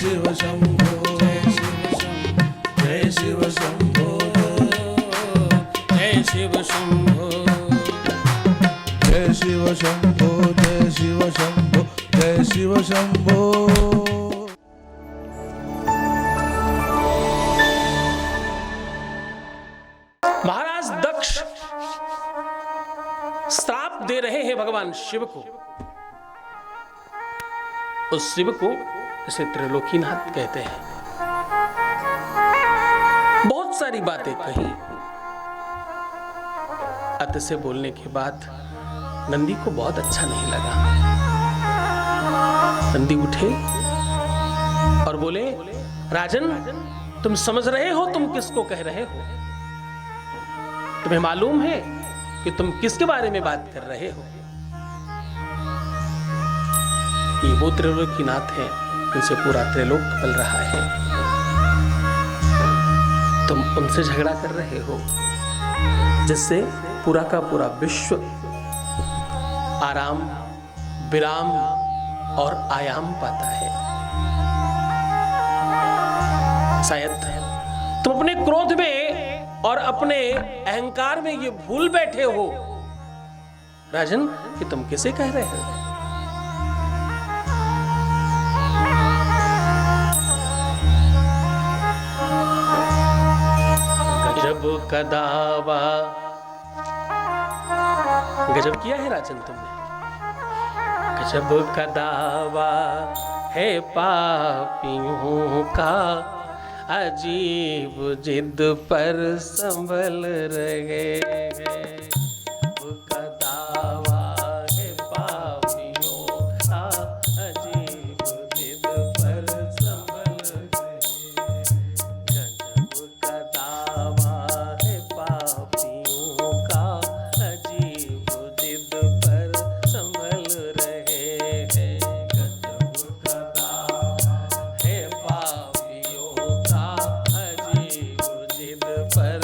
शिव शंभो जय शिव शंभो जय शिव शंभो जय शिव शंभो जय शिव शंभो जय शिव शंभो। महाराज दक्ष श्राप दे रहे हैं भगवान शिव को। उस शिव को इसे त्रिलोकीनाथ कहते हैं। बहुत सारी बातें कही। अत से बोलने के बाद नंदी को बहुत अच्छा नहीं लगा। नंदी उठे और बोले, राजन तुम समझ रहे हो तुम किसको कह रहे हो? तुम्हें मालूम है कि तुम किसके बारे में बात कर रहे हो? ये वो त्रिलोकीनाथ हैं जिनसे पूरा त्रिलोक पल रहा है। तुम उनसे झगड़ा कर रहे हो जिससे पूरा का पूरा विश्व आराम विराम और आयाम पाता है। शायद तुम अपने क्रोध में और अपने अहंकार में ये भूल बैठे हो राजन कि तुम किसे कह रहे हो। गजब का दावा, गजब किया है राजन तुमने। गजब का दावा है पापियों का, अजीब जिद पर संभल रहे हैं। का दावा है पापियों का, अजीब जिद पर संभल रहे। गजब का दावा है पापियों का, अजीब जिद पर संभल रहे हैं। गजब का दावा है पापियों का, अजीब जिद पर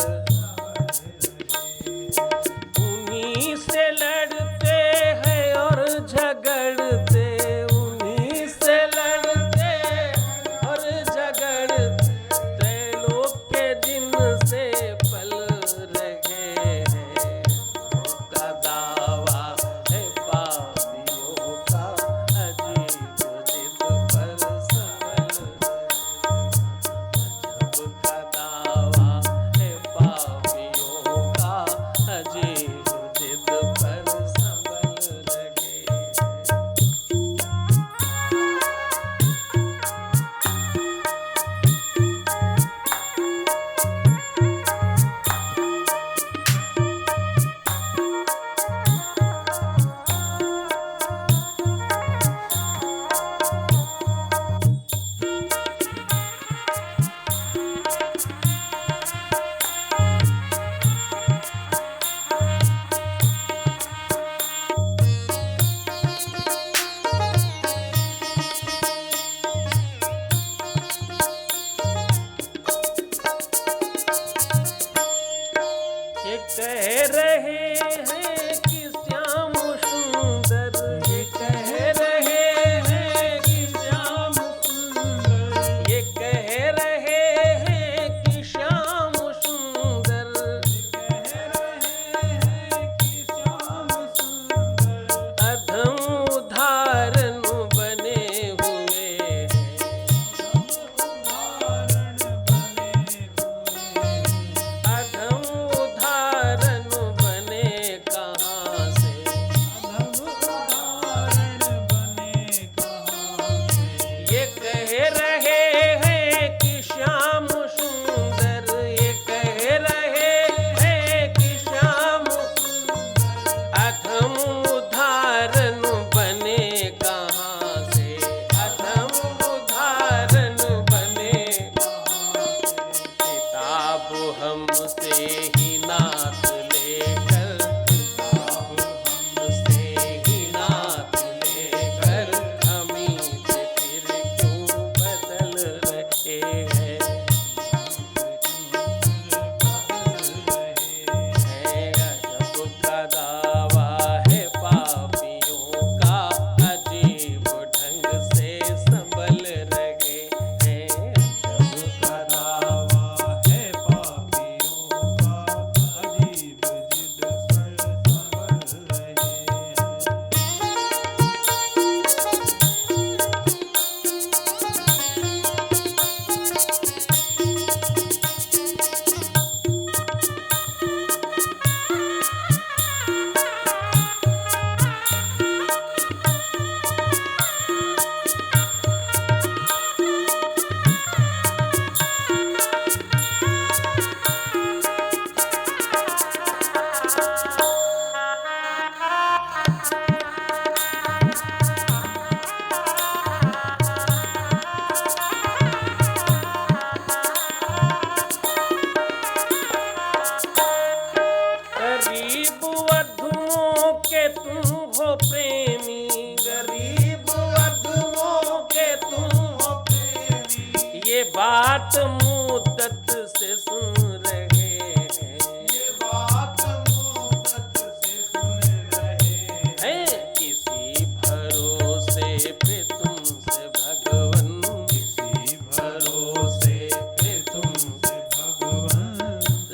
ये बात मुद्दत से सुन रहे हैं, ये बात मुद्दत से सुन रहे हैं किसी भरोसे पे तुमसे भगवन, किसी भरोसे पे तुमसे भगवान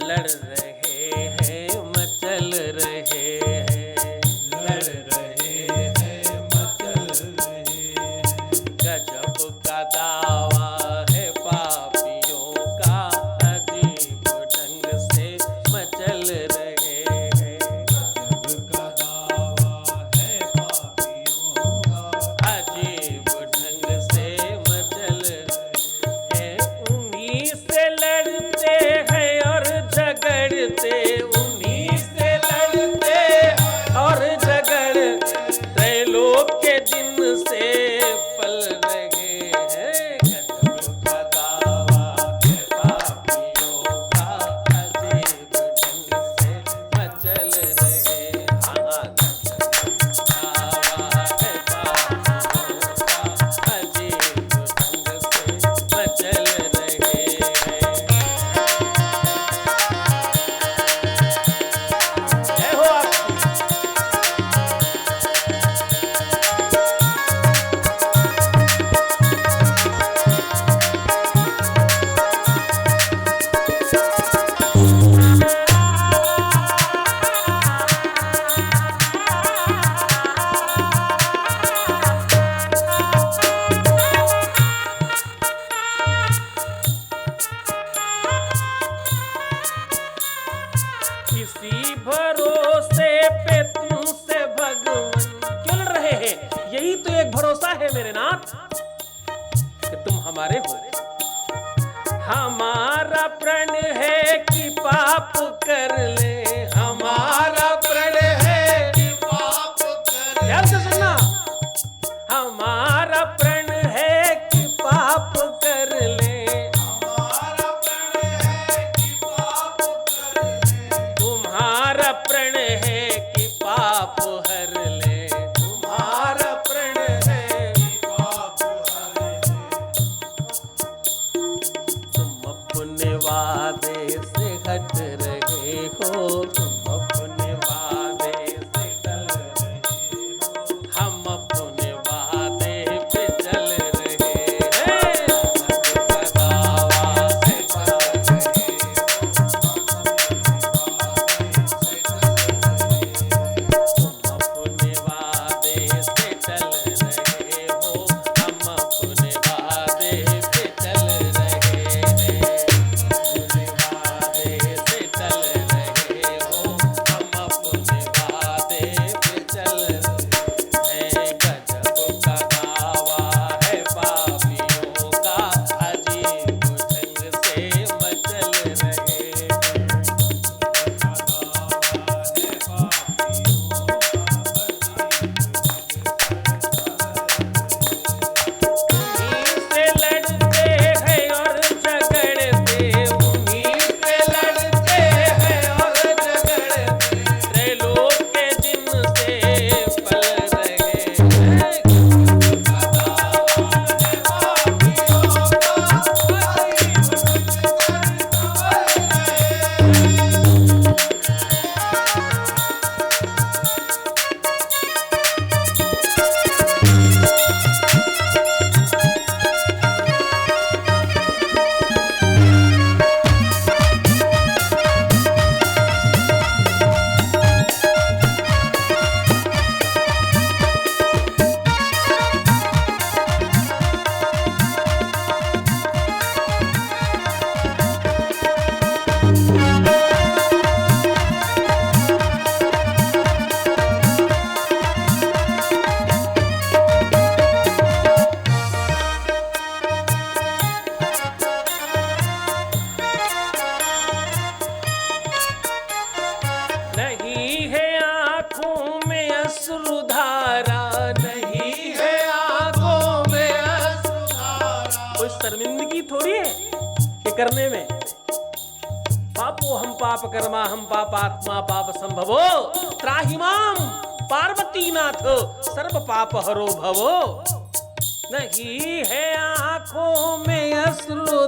लड़ रहे हैं मचल रहे हैं, लड़ रहे हैं मचल रहे हैं। गजब का दावा है पापियों का, अजीब ढंग से मचल रहे हैं, गजब का दावा है पापियों का, अजीब ढंग से मचल रहे हैं। उन्हीं से लड़ते हैं और झगड़ते, उन्हीं से लड़ते और झगड़ते, त्रैलोक के दिन से पल रहे हैं। गजब का दावा है पापियों का, अजीब ढंग से मचल रहे हैं। हाँ, गजब दावा है पापियों का, अजीब ढंग से मचल रहे हैं। जय हो आपकी। किसी भरोसे पे तुमसे भगवन क्यों लड़ रहे हैं? यही तो एक भरोसा है मेरे नाथ कि तुम हमारे हो। हमारा प्रण है कि पाप कर ले, हमारा प्रण है कि पाप कर ध्यान से सुनना, हमारा प्रण है कि पाप कर ले, हमारा प्रण है कि पाप कर ले, तुम्हारा प्रण है कि पाप हर ले, तुम्हारा प्रण है कि पाप हर ले। तुम अपने वादे से हट रहे हो, तुम अपने वादे से टल रहे हो, हम अपने वादे पे चल रहे हैं। गजब का दावा है तुम अपने वादे से चल रहे हो, हम अपने वादे पे चल रहे हैं। अपने वादे से चल रहे हो, हम अपने वादे पे चल रहे हैं। गजब का दावा है पापियों का, अजीब ढंग से मचल रहे हैं। उन्हीं से लड़ते हैं और झगड़ते, उन्हीं से लड़ते हैं और झगड़ते, त्रैलोक के दिन से पल रहे हैं। नहीं है आंखों में अश्रुधारा, नहीं है आंखों में अश्रुधारा। कोई शर्मिंदगी थोड़ी है ये करने में। पापो हम पाप कर्मा हम पापात्मा पाप संभवो, त्राहिमाम पार्वती नाथ सर्व पाप हरो भवो। नहीं है आंखों में अश्रु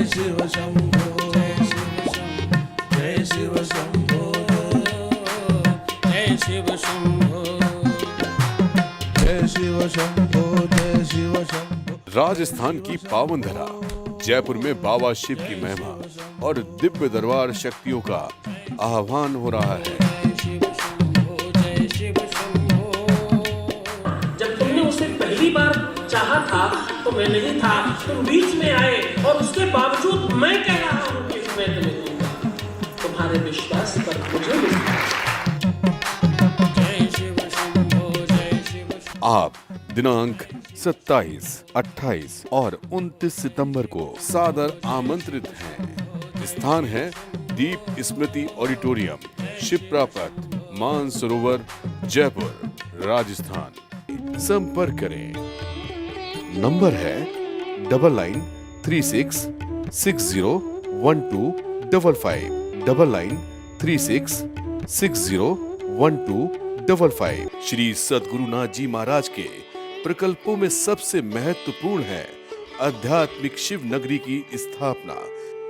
शिव शंभो जय शिव शंभो जय शिव शंभो जय शिव शंभो जय शिव शंभो। राजस्थान की पावन धरा जयपुर में बाबा शिव की महिमा और दिव्य दरबार शक्तियों का आह्वान हो रहा है। जब तुमने उसे पहली बार चाहा था तो मैं नहीं था, तुम बीच में आए और उसके बावजूद मैं कह रहा हूं कि मैं तुम्हें दूंगा। तुम्हारे विश्वास पर मुझे मिलता। जय शिव शंभो जय शिव। आप दिनांक 27, 28 और 29 सितंबर को सादर आमंत्रित हैं। स्थान है दीप स्मृति ऑडिटोरियम, शिप्रा पथ, मानसरोवर, जयपुर, राजस्थान। संपर्क करें। नंबर है 9936601255 9936601255। श्री सद्गुरुनाथ जी महाराज के प्रकल्पों में सबसे महत्वपूर्ण है आध्यात्मिक शिव नगरी की स्थापना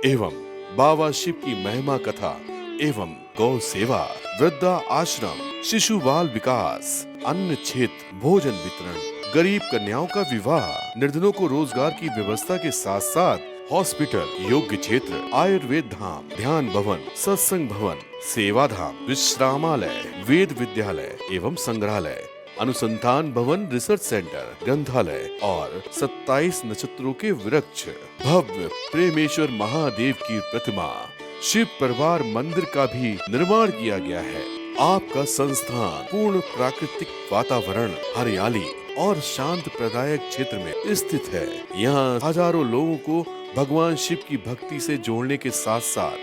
एवं बाबा शिव की महिमा कथा एवं गौ सेवा, वृद्धा आश्रम, शिशु बाल विकास, अन्न क्षेत्र, भोजन वितरण, गरीब कन्याओं का विवाह, निर्धनों को रोजगार की व्यवस्था के साथ साथ हॉस्पिटल, योग्य क्षेत्र, आयुर्वेद धाम, ध्यान भवन, सत्संग भवन, सेवा धाम, विश्रामालय, वेद विद्यालय एवं संग्रहालय, अनुसंधान भवन, रिसर्च सेंटर, ग्रंथालय और 27 नक्षत्रों के वृक्ष, भव्य प्रेमेश्वर महादेव की प्रतिमा, शिव परिवार मंदिर का भी निर्माण किया गया है। आपका संस्थान पूर्ण प्राकृतिक वातावरण, हरियाली और शांत प्रदायक क्षेत्र में स्थित है। यहाँ हजारों लोगों को भगवान शिव की भक्ति से जोड़ने के साथ साथ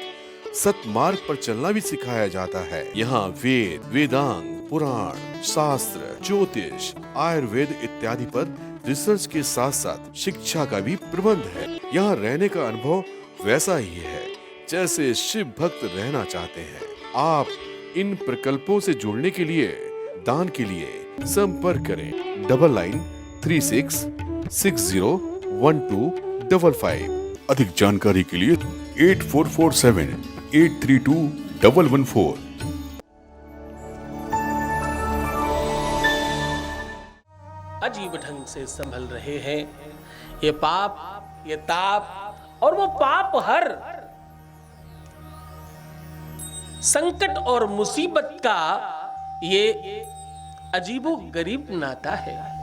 सतमार्ग पर चलना भी सिखाया जाता है। यहाँ वेद, वेदांग, पुराण, शास्त्र, ज्योतिष, आयुर्वेद इत्यादि पर रिसर्च के साथ साथ शिक्षा का भी प्रबंध है। यहाँ रहने का अनुभव वैसा ही है जैसे शिव भक्त रहना चाहते हैं। आप इन प्रकल्पों से जुड़ने के लिए, दान के लिए संपर्क करें 9936601255। अधिक जानकारी के लिए 8447832114। अजीब ढंग से संभल रहे हैं ये पाप, ये ताप और वो पाप हर संकट और मुसीबत का ये अजीबो गरीब नाता है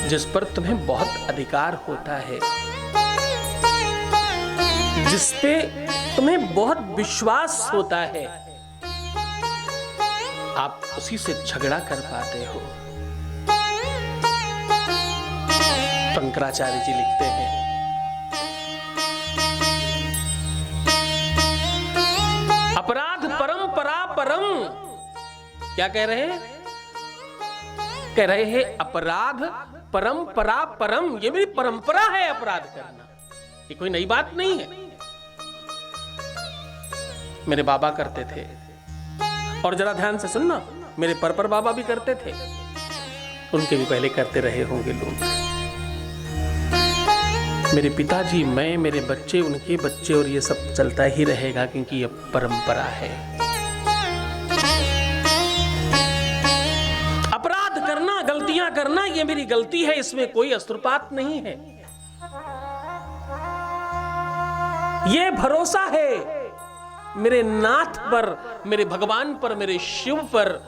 जिस पर तुम्हें बहुत अधिकार होता है, जिस पे तुम्हें बहुत विश्वास होता है। आप उसी से झगड़ा कर पाते हो। शंकराचार्य जी लिखते हैं, अपराध परंपरा परम। क्या कह रहे हैं? कह रहे हैं अपराध परंपरा परम। ये मेरी परंपरा है अपराध करना, ये कोई नई बात नहीं है। मेरे बाबा करते थे, और जरा ध्यान से सुनना, मेरे पर बाबा भी करते थे, उनके भी पहले करते रहे होंगे लोग। मेरे पिताजी, मैं, मेरे बच्चे, उनके बच्चे, और ये सब चलता ही रहेगा क्योंकि ये परंपरा है। अपराध करना, गलतियां करना, ये मेरी गलती है, इसमें कोई अश्रुपात नहीं है। ये भरोसा है मेरे नाथ पर, मेरे भगवान पर, मेरे शिव पर,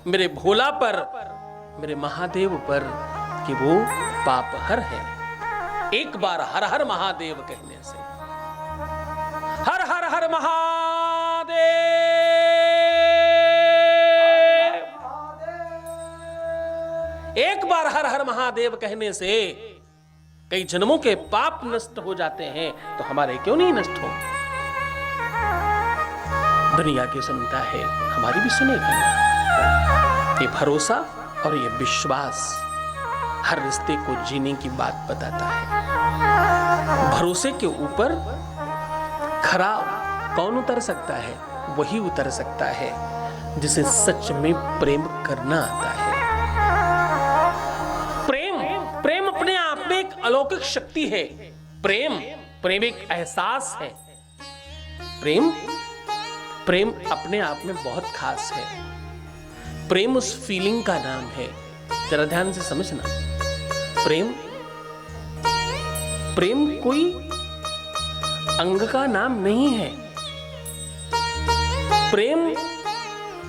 मेरे भोला पर, मेरे महादेव पर कि वो पापहर है। एक बार हर हर महादेव कहने से, हर हर हर महादेव, एक बार हर हर महादेव कहने से कई जन्मों के पाप नष्ट हो जाते हैं, तो हमारे क्यों नहीं नष्ट हो? दुनिया की सुनता है, हमारी भी सुनेगी। ये भरोसा और ये विश्वास हर रिश्ते को जीने की बात बताता है। भरोसे के ऊपर खरा कौन उतर सकता है? वही उतर सकता है जिसे सच में प्रेम करना आता है। प्रेम अपने आप में एक अलौकिक शक्ति है। प्रेम प्रेम एक एहसास है। प्रेम प्रेम अपने आप में बहुत खास है। प्रेम उस फीलिंग का नाम है। जरा ध्यान से समझना, प्रेम प्रेम कोई अंग का नाम नहीं है। प्रेम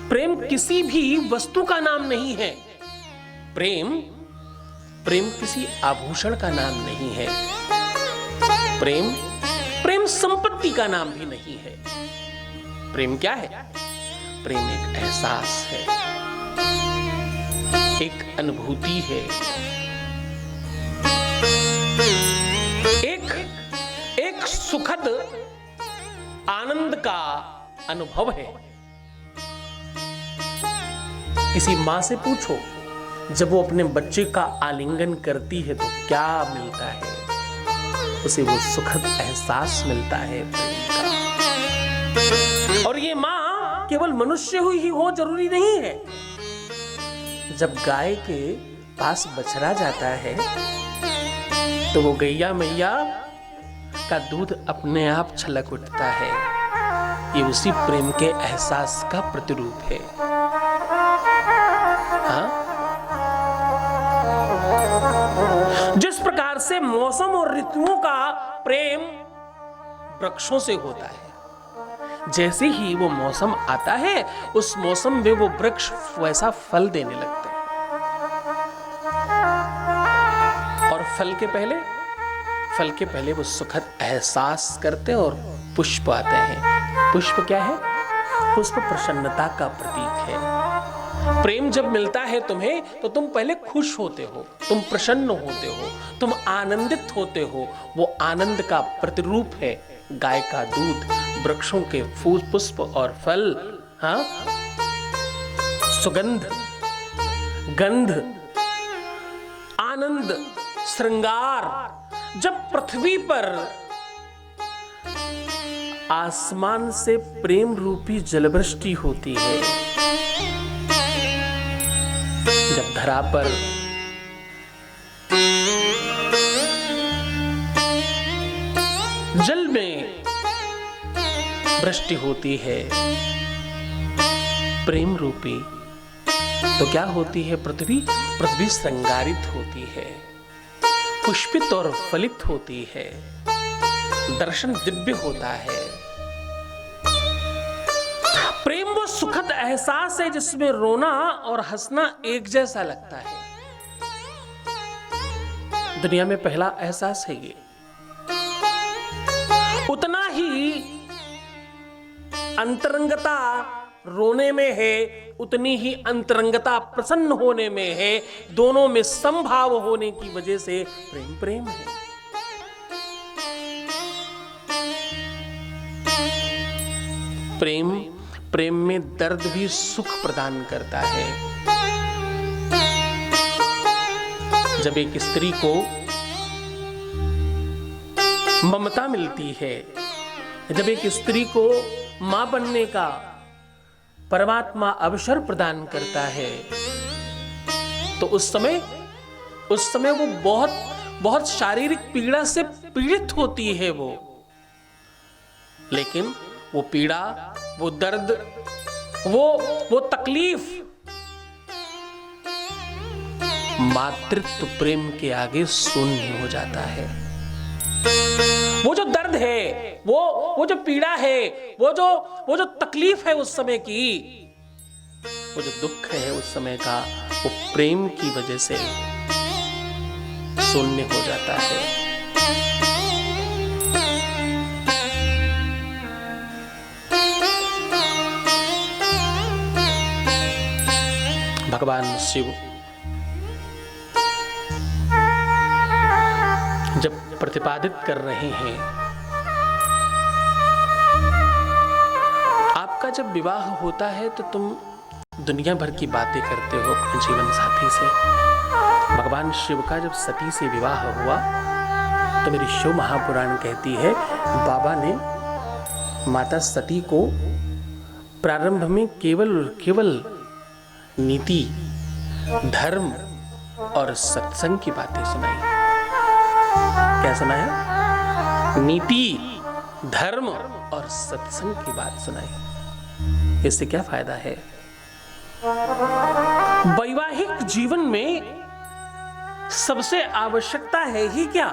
प्रेम किसी भी वस्तु का नाम नहीं है। प्रेम प्रेम किसी आभूषण का नाम नहीं है। प्रेम प्रेम संपत्ति का नाम भी नहीं है। प्रेम क्या है? प्रेम एक एहसास है, एक अनुभूति है, एक सुखद आनंद का अनुभव है। किसी मां से पूछो, जब वो अपने बच्चे का आलिंगन करती है तो क्या मिलता है? उसे वो सुखद एहसास मिलता है प्रेम का। और ये मां केवल मनुष्य हुई ही हो जरूरी नहीं है। जब गाय के पास बछड़ा जाता है तो वो गैया मैया का दूध अपने आप छलक उठता है। ये उसी प्रेम के एहसास का प्रतिरूप है। हाँ? जिस प्रकार से मौसम और ऋतुओं का प्रेम वृक्षों से होता है, जैसे ही वो मौसम आता है उस मौसम में वो वृक्ष वैसा फल देने लगते हैं। और फल के पहले वो सुखद एहसास करते हैं और पुष्प आते हैं। पुष्प क्या है? पुष्प प्रसन्नता का प्रतीक है। प्रेम जब मिलता है तुम्हें तो तुम पहले खुश होते हो, तुम प्रसन्न होते हो, तुम आनंदित होते हो। वो आनंद का प्रतिरूप है गाय का दूध, वृक्षों के फूल, पुष्प और फल। हाँ, सुगंध, गंध, आनंद, श्रृंगार। जब पृथ्वी पर आसमान से प्रेम रूपी जलवृष्टि होती है, जब धरा पर जल में वृष्टि होती है प्रेम रूपी, तो क्या होती है? पृथ्वी श्रृंगारित होती है, पुष्पित और फलित होती है, दर्शन दिव्य होता है। प्रेम वो सुखद एहसास है जिसमें रोना और हंसना एक जैसा लगता है। दुनिया में पहला एहसास है ये। उतना ही अंतरंगता रोने में है, उतनी ही अंतरंगता प्रसन्न होने में है। दोनों में समभाव होने की वजह से प्रेम प्रेम है। प्रेम में दर्द भी सुख प्रदान करता है। जब एक स्त्री को ममता मिलती है, जब एक स्त्री को मां बनने का परमात्मा अवसर प्रदान करता है, तो उस समय वो बहुत शारीरिक पीड़ा से पीड़ित होती है वो। लेकिन वो पीड़ा, वो दर्द, वो तकलीफ मातृत्व प्रेम के आगे शून्य हो जाता है। वो जो दर्द है, वो जो पीड़ा है, वो जो तकलीफ है उस समय की, वो जो दुख है उस समय का, वो प्रेम की वजह से शून्य हो जाता है। भगवान शिव जब प्रतिपादित कर रहे हैं, आपका जब विवाह होता है तो तुम दुनिया भर की बातें करते हो अपने जीवन साथी से। भगवान शिव का जब सती से विवाह हुआ तो मेरी शिव महापुराण कहती है, बाबा ने माता सती को प्रारंभ में केवल नीति, धर्म और सत्संग की बातें सुनाई। क्या सुनाया? नीति, धर्म और सत्संग की बात सुनाई। इससे क्या फायदा है? वैवाहिक जीवन में सबसे आवश्यकता है ही क्या?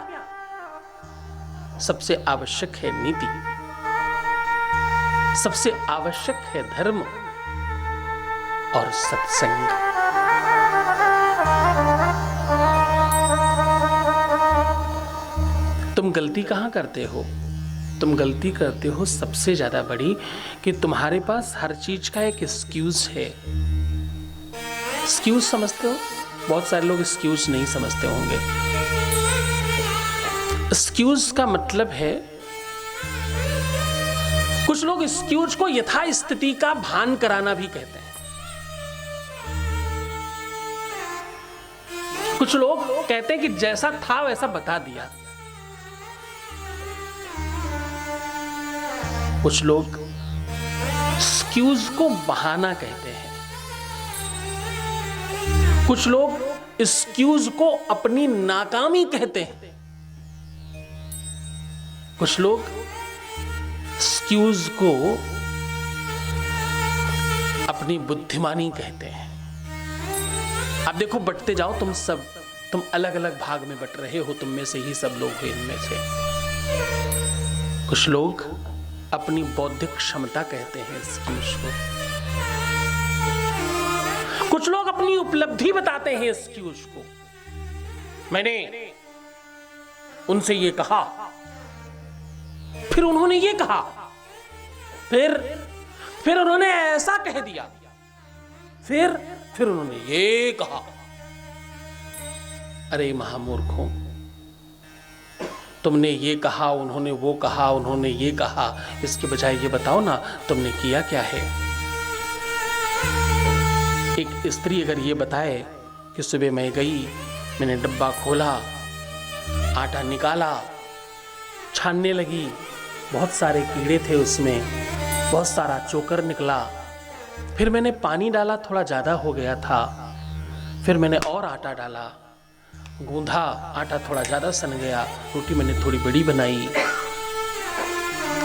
सबसे आवश्यक है नीति, सबसे आवश्यक है धर्म और सत्संग। तुम गलती कहां करते हो? तुम गलती करते हो सबसे ज्यादा बड़ी कि तुम्हारे पास हर चीज का एक एक्सक्यूज है। एक्सक्यूज समझते हो? बहुत सारे लोग एक्सक्यूज नहीं समझते होंगे। एक्सक्यूज का मतलब है, कुछ लोग एक्सक्यूज को यथास्थिति का भान कराना भी कहते हैं। कुछ लोग कहते हैं कि जैसा था वैसा बता दिया। कुछ लोग एक्सक्यूज को बहाना कहते हैं। कुछ लोग एक्सक्यूज को अपनी नाकामी कहते हैं। कुछ लोग एक्सक्यूज को अपनी बुद्धिमानी कहते हैं। अब देखो, बंटते जाओ तुम सब, तुम अलग अलग भाग में बट रहे हो, तुम में से ही सब लोग हो इनमें से। कुछ लोग अपनी बौद्धिक क्षमता कहते हैं एक्सक्यूज को। कुछ लोग अपनी उपलब्धि बताते हैं एक्सक्यूज को। मैंने उनसे ये कहा, फिर उन्होंने ये कहा, फिर उन्होंने ऐसा कह दिया, फिर उन्होंने ये कहा। अरे महामूर्खों, तुमने ये कहा, उन्होंने वो कहा, उन्होंने ये कहा, इसके बजाय ये बताओ ना तुमने किया क्या है। एक स्त्री अगर ये बताए कि सुबह मैं गई, मैंने डब्बा खोला, आटा निकाला, छानने लगी, बहुत सारे कीड़े थे उसमें, बहुत सारा चोकर निकला, फिर मैंने पानी डाला, थोड़ा ज़्यादा हो गया था, फिर मैंने और आटा डाला, गूंधा, आटा थोड़ा ज़्यादा सन गया, रोटी मैंने थोड़ी बड़ी बनाई,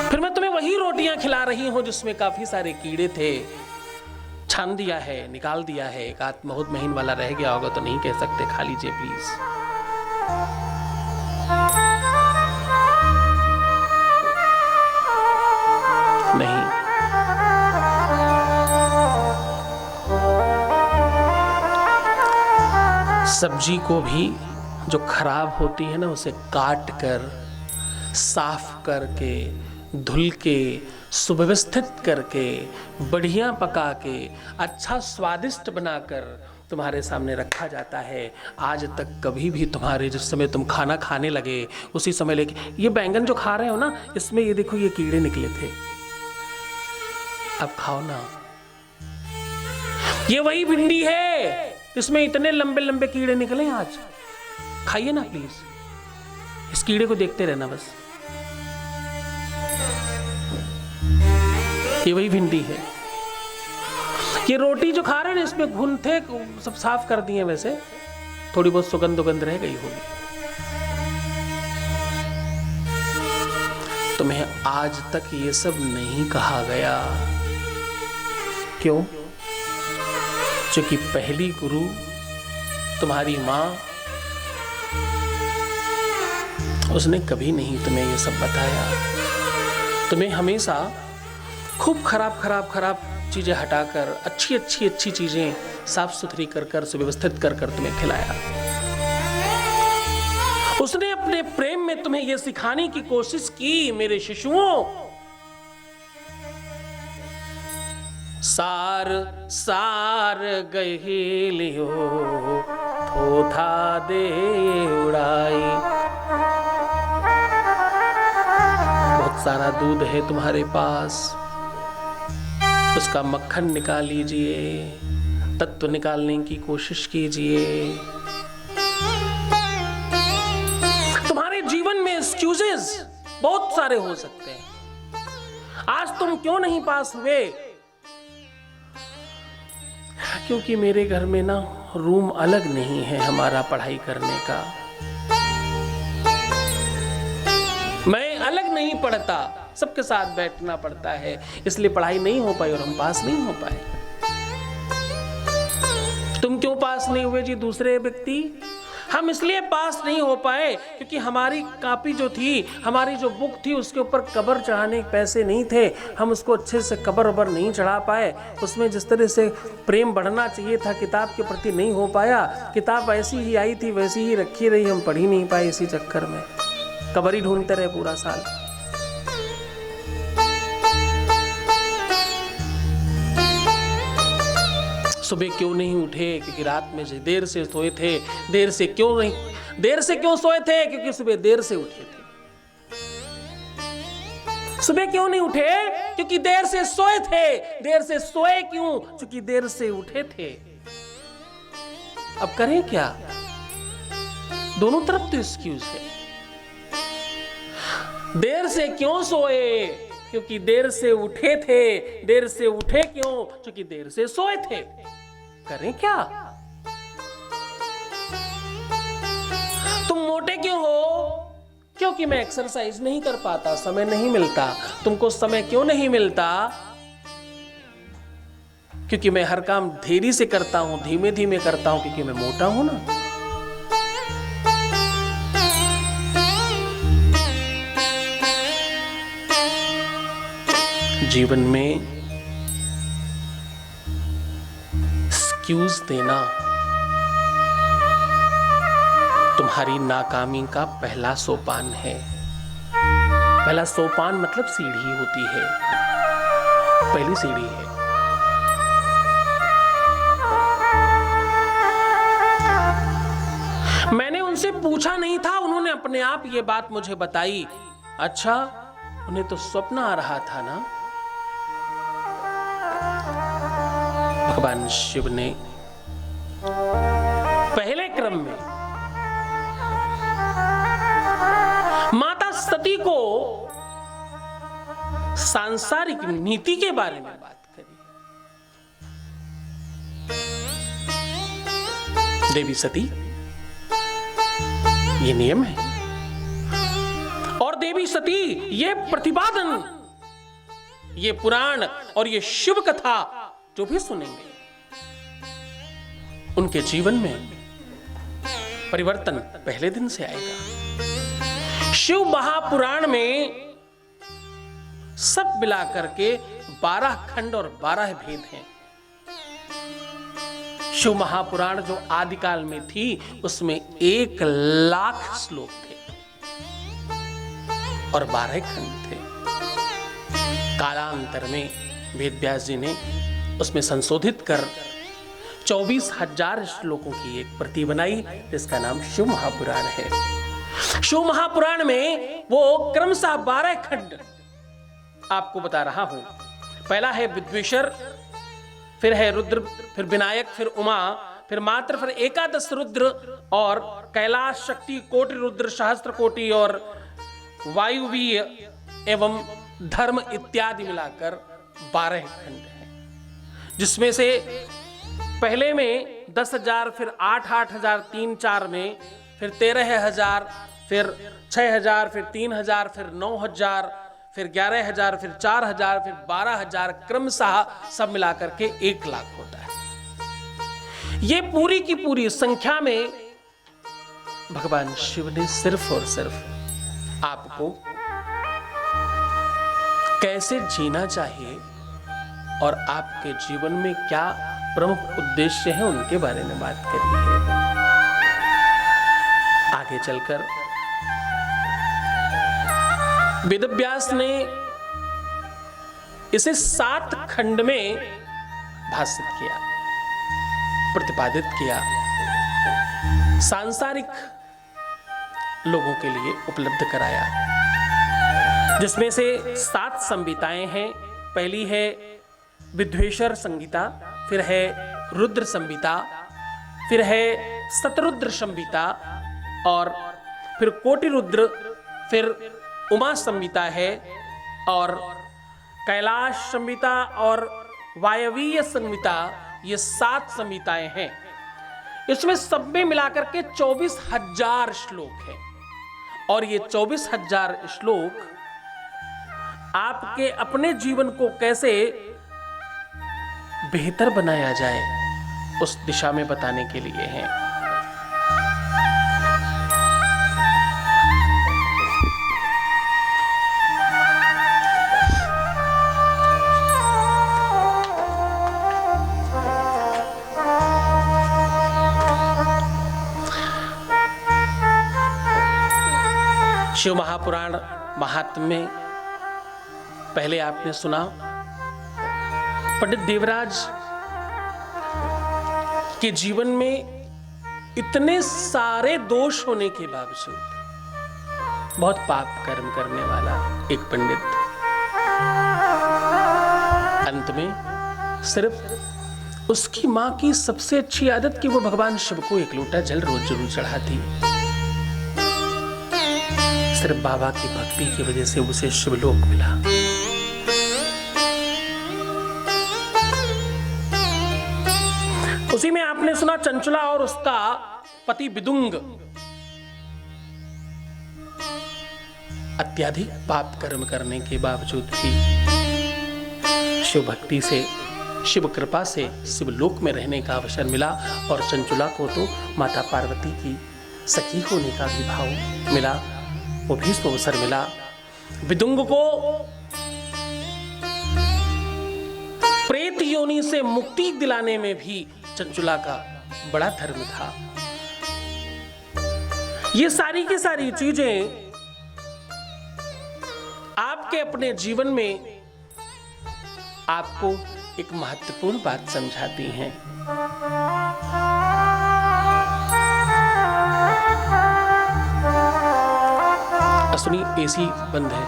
फिर मैं तुम्हें वही रोटियां खिला रही हूं जिसमें काफ़ी सारे कीड़े थे, छान दिया है, निकाल दिया है, एक आध बहुत महीन वाला रह गया होगा तो नहीं कह सकते, खा लीजिए प्लीज। नहीं, सब्जी को भी जो खराब होती है ना, उसे काट कर, साफ करके, धुल के, सुव्यवस्थित करके, बढ़िया पका के, अच्छा स्वादिष्ट बनाकर तुम्हारे सामने रखा जाता है। आज तक कभी भी तुम्हारे जिस समय तुम खाना खाने लगे उसी समय लेके, ये बैंगन जो खा रहे हो ना, इसमें ये देखो ये कीड़े निकले थे, अब खाओ ना। ये वही भिंडी है, इसमें इतने लंबे लंबे कीड़े निकले, आज खाइए ना प्लीज। इस कीड़े को देखते रहना बस। ये वही भिंडी है। ये रोटी जो खा रहे हैं इसमें घुन थे, सब साफ कर दिए, वैसे थोड़ी बहुत सुगंध रह गई होगी। तुम्हें आज तक ये सब नहीं कहा गया, क्यों? क्योंकि पहली गुरु तुम्हारी मां, उसने कभी नहीं तुम्हें ये सब बताया। तुम्हें हमेशा खूब खराब चीजें हटाकर अच्छी चीजें साफ सुथरी कर सुव्यवस्थित कर तुम्हें खिलाया। उसने अपने प्रेम में तुम्हें यह सिखाने की कोशिश की, मेरे शिशुओं, सार सार गहिलियो थोथा दे उड़ाई। बहुत सारा दूध है तुम्हारे पास, उसका मक्खन निकाल लीजिए, तत्व निकालने की कोशिश कीजिए। तुम्हारे जीवन में एक्सक्यूजेस बहुत सारे हो सकते हैं। आज तुम क्यों नहीं पास हुए? क्योंकि मेरे घर में ना रूम अलग नहीं है हमारा पढ़ाई करने का। मैं अलग नहीं पढ़ता, सबके साथ बैठना पड़ता है, इसलिए पढ़ाई नहीं हो पाई और हम पास नहीं हो पाए। तुम क्यों पास नहीं हुए जी दूसरे व्यक्ति? हम इसलिए पास नहीं हो पाए क्योंकि हमारी कॉपी जो थी, हमारी जो बुक थी, उसके ऊपर कवर चढ़ाने के पैसे नहीं थे। हम उसको अच्छे से कवर वबर नहीं चढ़ा पाए। उसमें जिस तरह से प्रेम बढ़ना चाहिए था किताब के प्रति नहीं हो पाया। किताब ऐसी ही आई थी वैसी ही रखी रही, हम पढ़ ही नहीं पाए। इसी चक्कर में कवर ही ढूंढते रहे पूरा साल। सुबह क्यों नहीं उठे? क्योंकि रात में देर से सोए थे। देर से क्यों सोए थे? क्योंकि सुबह देर से उठे थे। सुबह क्यों नहीं उठे? क्योंकि देर से सोए थे। देर से सोए क्यों? क्योंकि देर से उठे थे। अब करें क्या? दोनों तरफ तो एक्सक्यूज है। देर से क्यों सोए? क्योंकि देर से उठे थे। देर से उठे क्यों? क्योंकि देर से सोए थे। करें क्या? तुम मोटे क्यों हो? क्योंकि मैं एक्सरसाइज नहीं कर पाता, समय नहीं मिलता। तुमको समय क्यों नहीं मिलता? क्योंकि मैं हर काम धीरे से करता हूं, धीमे धीमे करता हूं, क्योंकि मैं मोटा हूं ना। जीवन में एक्सक्यूज देना तुम्हारी नाकामी का पहला सोपान है। पहला सोपान मतलब सीढ़ी होती है, पहली सीढ़ी है। मैंने उनसे पूछा नहीं था, उन्होंने अपने आप ये बात मुझे बताई। अच्छा, उन्हें तो स्वप्न आ रहा था ना। भगवान शिव ने पहले क्रम में माता सती को सांसारिक नीति के बारे में बात करी। देवी सती, ये नियम है। और देवी सती, ये प्रतिपादन, ये पुराण और ये शिव कथा जो भी सुनेंगे, उनके जीवन में परिवर्तन पहले दिन से आएगा। शिव महापुराण में सब मिलाकर के 12 खंड और 12 भेद हैं। शिव महापुराण जो आदिकाल में थी, उसमें 1,00,000 श्लोक थे और 12 खंड थे। कालांतर में वेदव्यास जी ने उसमें संशोधित कर 24,000 श्लोकों की एक प्रति बनाई, जिसका नाम शिव महापुराण है। शिव महापुराण में वो क्रमशः 12 खंड आपको बता रहा हूं। पहला है विद्वेश्वर, फिर है रुद्र, फिर विनायक, फिर उमा, फिर मात्र, फिर एकादश रुद्र और कैलाश शक्ति, कोटि रुद्र, सहस्त्र कोटि और वायुवीय एवं धर्म इत्यादि मिलाकर 12 खंड है। जिसमें से पहले में 10,000, फिर 8,000, 3-4 में, फिर 13,000, फिर 6,000, फिर 3,000, फिर 9,000, फिर 11,000, फिर 4,000, फिर 12,000, क्रमशः सब मिलाकर के 1,00,000 होता है। ये पूरी की पूरी संख्या में भगवान शिव ने सिर्फ और सिर्फ आपको कैसे जीना चाहिए और आपके जीवन में क्या प्रमुख उद्देश्य हैं, उनके बारे में बात करी है। आगे चलकर वेदव्यास ने इसे 7 खंड में भाषित किया, प्रतिपादित किया, सांसारिक लोगों के लिए उपलब्ध कराया। जिसमें से 7 संहिताएं हैं। पहली है विद्वेश्वर संहिता, फिर है रुद्र संहिता, फिर है शतरुद्र संहिता और फिर कोटि रुद्र, फिर उमा संहिता है और कैलाश संहिता और वायवीय संहिता। ये 7 संहिताएं हैं। इसमें सब में मिलाकर के 24,000 श्लोक हैं और ये 24,000 श्लोक आपके अपने जीवन को कैसे बेहतर बनाया जाए उस दिशा में बताने के लिए हैं। शिव महापुराण महात्म्य में पहले आपने सुना पंडित देवराज के जीवन में इतने सारे दोष होने के बावजूद बहुत पाप कर्म करने वाला एक पंडित अंत में सिर्फ उसकी मां की सबसे अच्छी आदत कि वो भगवान शिव को एक लोटा जल रोज जरूर चढ़ाती। सिर्फ बाबा की भक्ति की वजह से उसे शिवलोक मिला। उसी में आपने सुना चंचला और उसका पति विदुंग अत्यधिक पाप कर्म करने के बावजूद भी शिव भक्ति से, शिव कृपा से शिवलोक में रहने का अवसर मिला। और चंचला को तो माता पार्वती की सखी होने का भी भाव मिला, वो भी उसको अवसर मिला। विदुंग को प्रेत योनि से मुक्ति दिलाने में भी चंचुला का बड़ा धर्म था। ये सारी की सारी चीजें आपके अपने जीवन में आपको एक महत्वपूर्ण बात समझाती हैं। सुनी, एसी बंद है,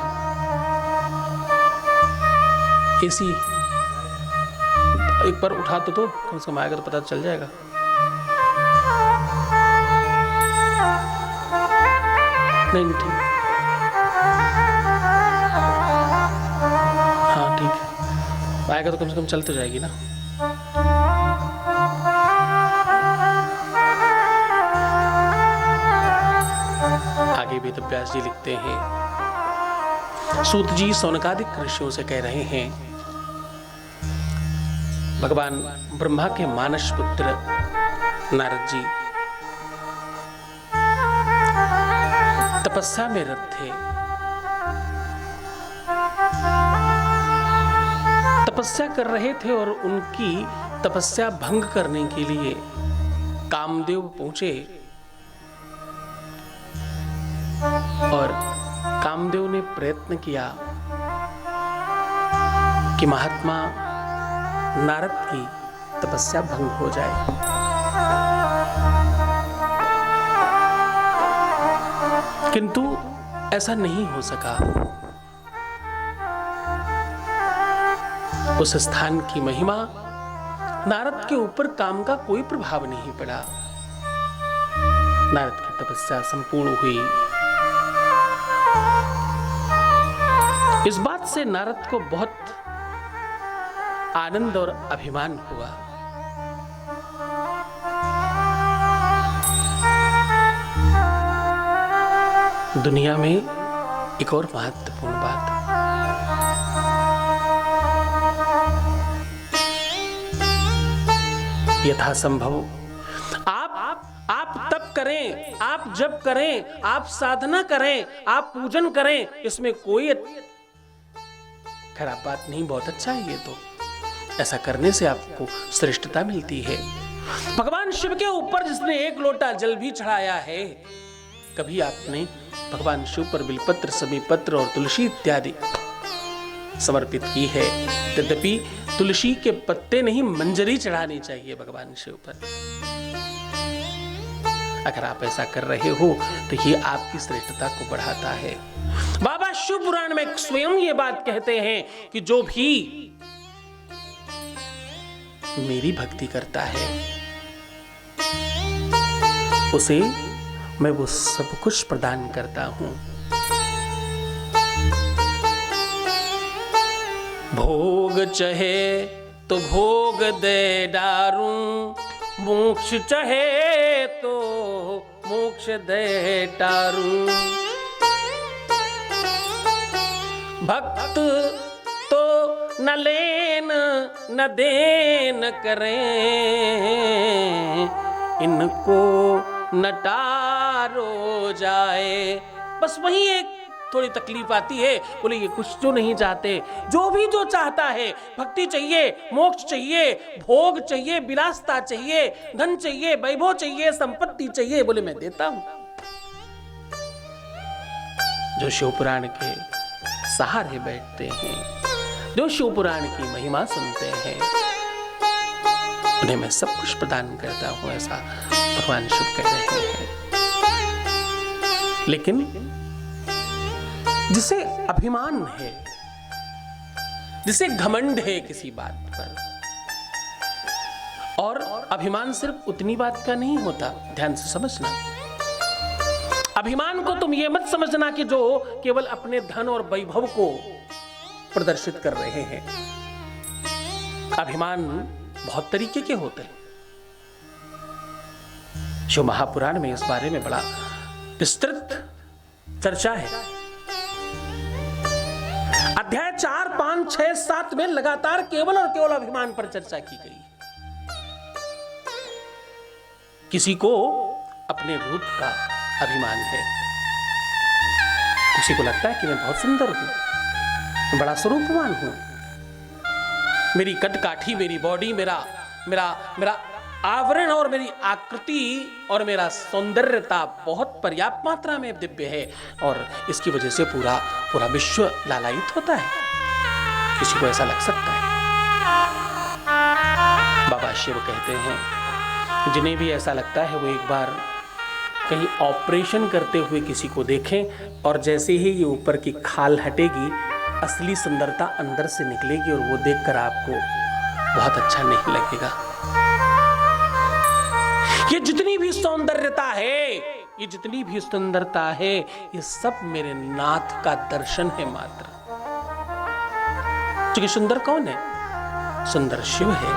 एसी एक बार उठा तो कम से कम आएगा तो पता चल जाएगा। नहीं ठीक, हाँ ठीक है, आएगा तो कम से कम चल तो जाएगी ना। आगे भी तो व्यास जी लिखते हैं, सूत जी सौनकादिक ऋषियों से कह रहे हैं, भगवान ब्रह्मा के मानस पुत्र नारद जी तपस्या में रत थे। तपस्या कर रहे थे और उनकी तपस्या भंग करने के लिए कामदेव पहुंचे और कामदेव ने प्रयत्न किया कि महात्मा नारद की तपस्या भंग हो जाए। किंतु ऐसा नहीं हो सका। उस स्थान की महिमा, नारद के ऊपर काम का कोई प्रभाव नहीं पड़ा। नारद की तपस्या संपूर्ण हुई। इस बात से नारद को बहुत आनंद और अभिमान हुआ। दुनिया में एक और महत्वपूर्ण बात, यथासंभव आप तप करें, आप जप करें, आप साधना करें, आप पूजन करें, इसमें कोई खराब बात नहीं, बहुत अच्छा है ये तो। ऐसा करने से आपको श्रेष्ठता मिलती है। भगवान शिव के ऊपर जिसने एक लोटा जल भी चढ़ाया है, कभी आपने भगवान शिव पर बिलपत्र, समीपत्र और तुलसी इत्यादि समर्पित की है। तदपि तुलसी के पत्ते नहीं, मंजरी चढ़ानी चाहिए भगवान शिव पर। अगर आप ऐसा कर रहे हो तो ये आपकी श्रेष्ठता को बढ़ाता है। बाबा शिव पुराण में स्वयं ये बात कहते हैं कि जो भी मेरी भक्ति करता है उसे मैं वो सब कुछ प्रदान करता हूं। भोग चाहे तो भोग दे डारूं, मोक्ष चाहे तो मोक्ष दे टारूं। भक्त तो न लेन न देन करें, इनको न टारो जाए। बस वही एक थोड़ी तकलीफ आती है, बोले ये कुछ जो नहीं चाहते, जो चाहता है, भक्ति चाहिए, मोक्ष चाहिए, भोग चाहिए, विलासता चाहिए, धन चाहिए, वैभव चाहिए, संपत्ति चाहिए, बोले मैं देता हूं। जो शिव पुराण के सहारे बैठते हैं, जो शिव पुराण की महिमा सुनते हैं, उन्हें मैं सब कुछ प्रदान करता हूं, ऐसा भगवान शिव कह रहे हैं। लेकिन जिसे अभिमान है, जिसे घमंड है किसी बात पर, और अभिमान सिर्फ उतनी बात का नहीं होता, ध्यान से समझना। अभिमान को तुम ये मत समझना कि जो केवल अपने धन और वैभव को प्रदर्शित कर रहे हैं। अभिमान बहुत तरीके के होते हैं। शिव महापुराण में इस बारे में बड़ा विस्तृत चर्चा है। अध्याय 4, 5, 6, 7 में लगातार केवल और केवल अभिमान पर चर्चा की गई। किसी को अपने रूप का अभिमान है, किसी को लगता है कि मैं बहुत सुंदर हूं, मैं बड़ा स्वरूपवान हूं, मेरी कदकाठी, मेरी बॉडी, मेरा आवरण और मेरी आकृति और मेरा सौंदर्यता बहुत पर्याप्त मात्रा में दिव्य है, और इसकी वजह से पूरा विश्व लालायित होता है। किसी को ऐसा लग सकता है। बाबा शिव कहते हैं, जिन्हें भी ऐसा लगता है वो एक बार कहीं ऑपरेशन करते हुए किसी को देखें, और जैसे ही ये ऊपर की खाल हटेगी, असली सुंदरता अंदर से निकलेगी, और वो देखकर आपको बहुत अच्छा नहीं लगेगा। ये जितनी भी सौंदर्यता है, ये जितनी भी सुंदरता है, ये सब मेरे नाथ का दर्शन है मात्र। क्योंकि सुंदर कौन है? सुंदर शिव है।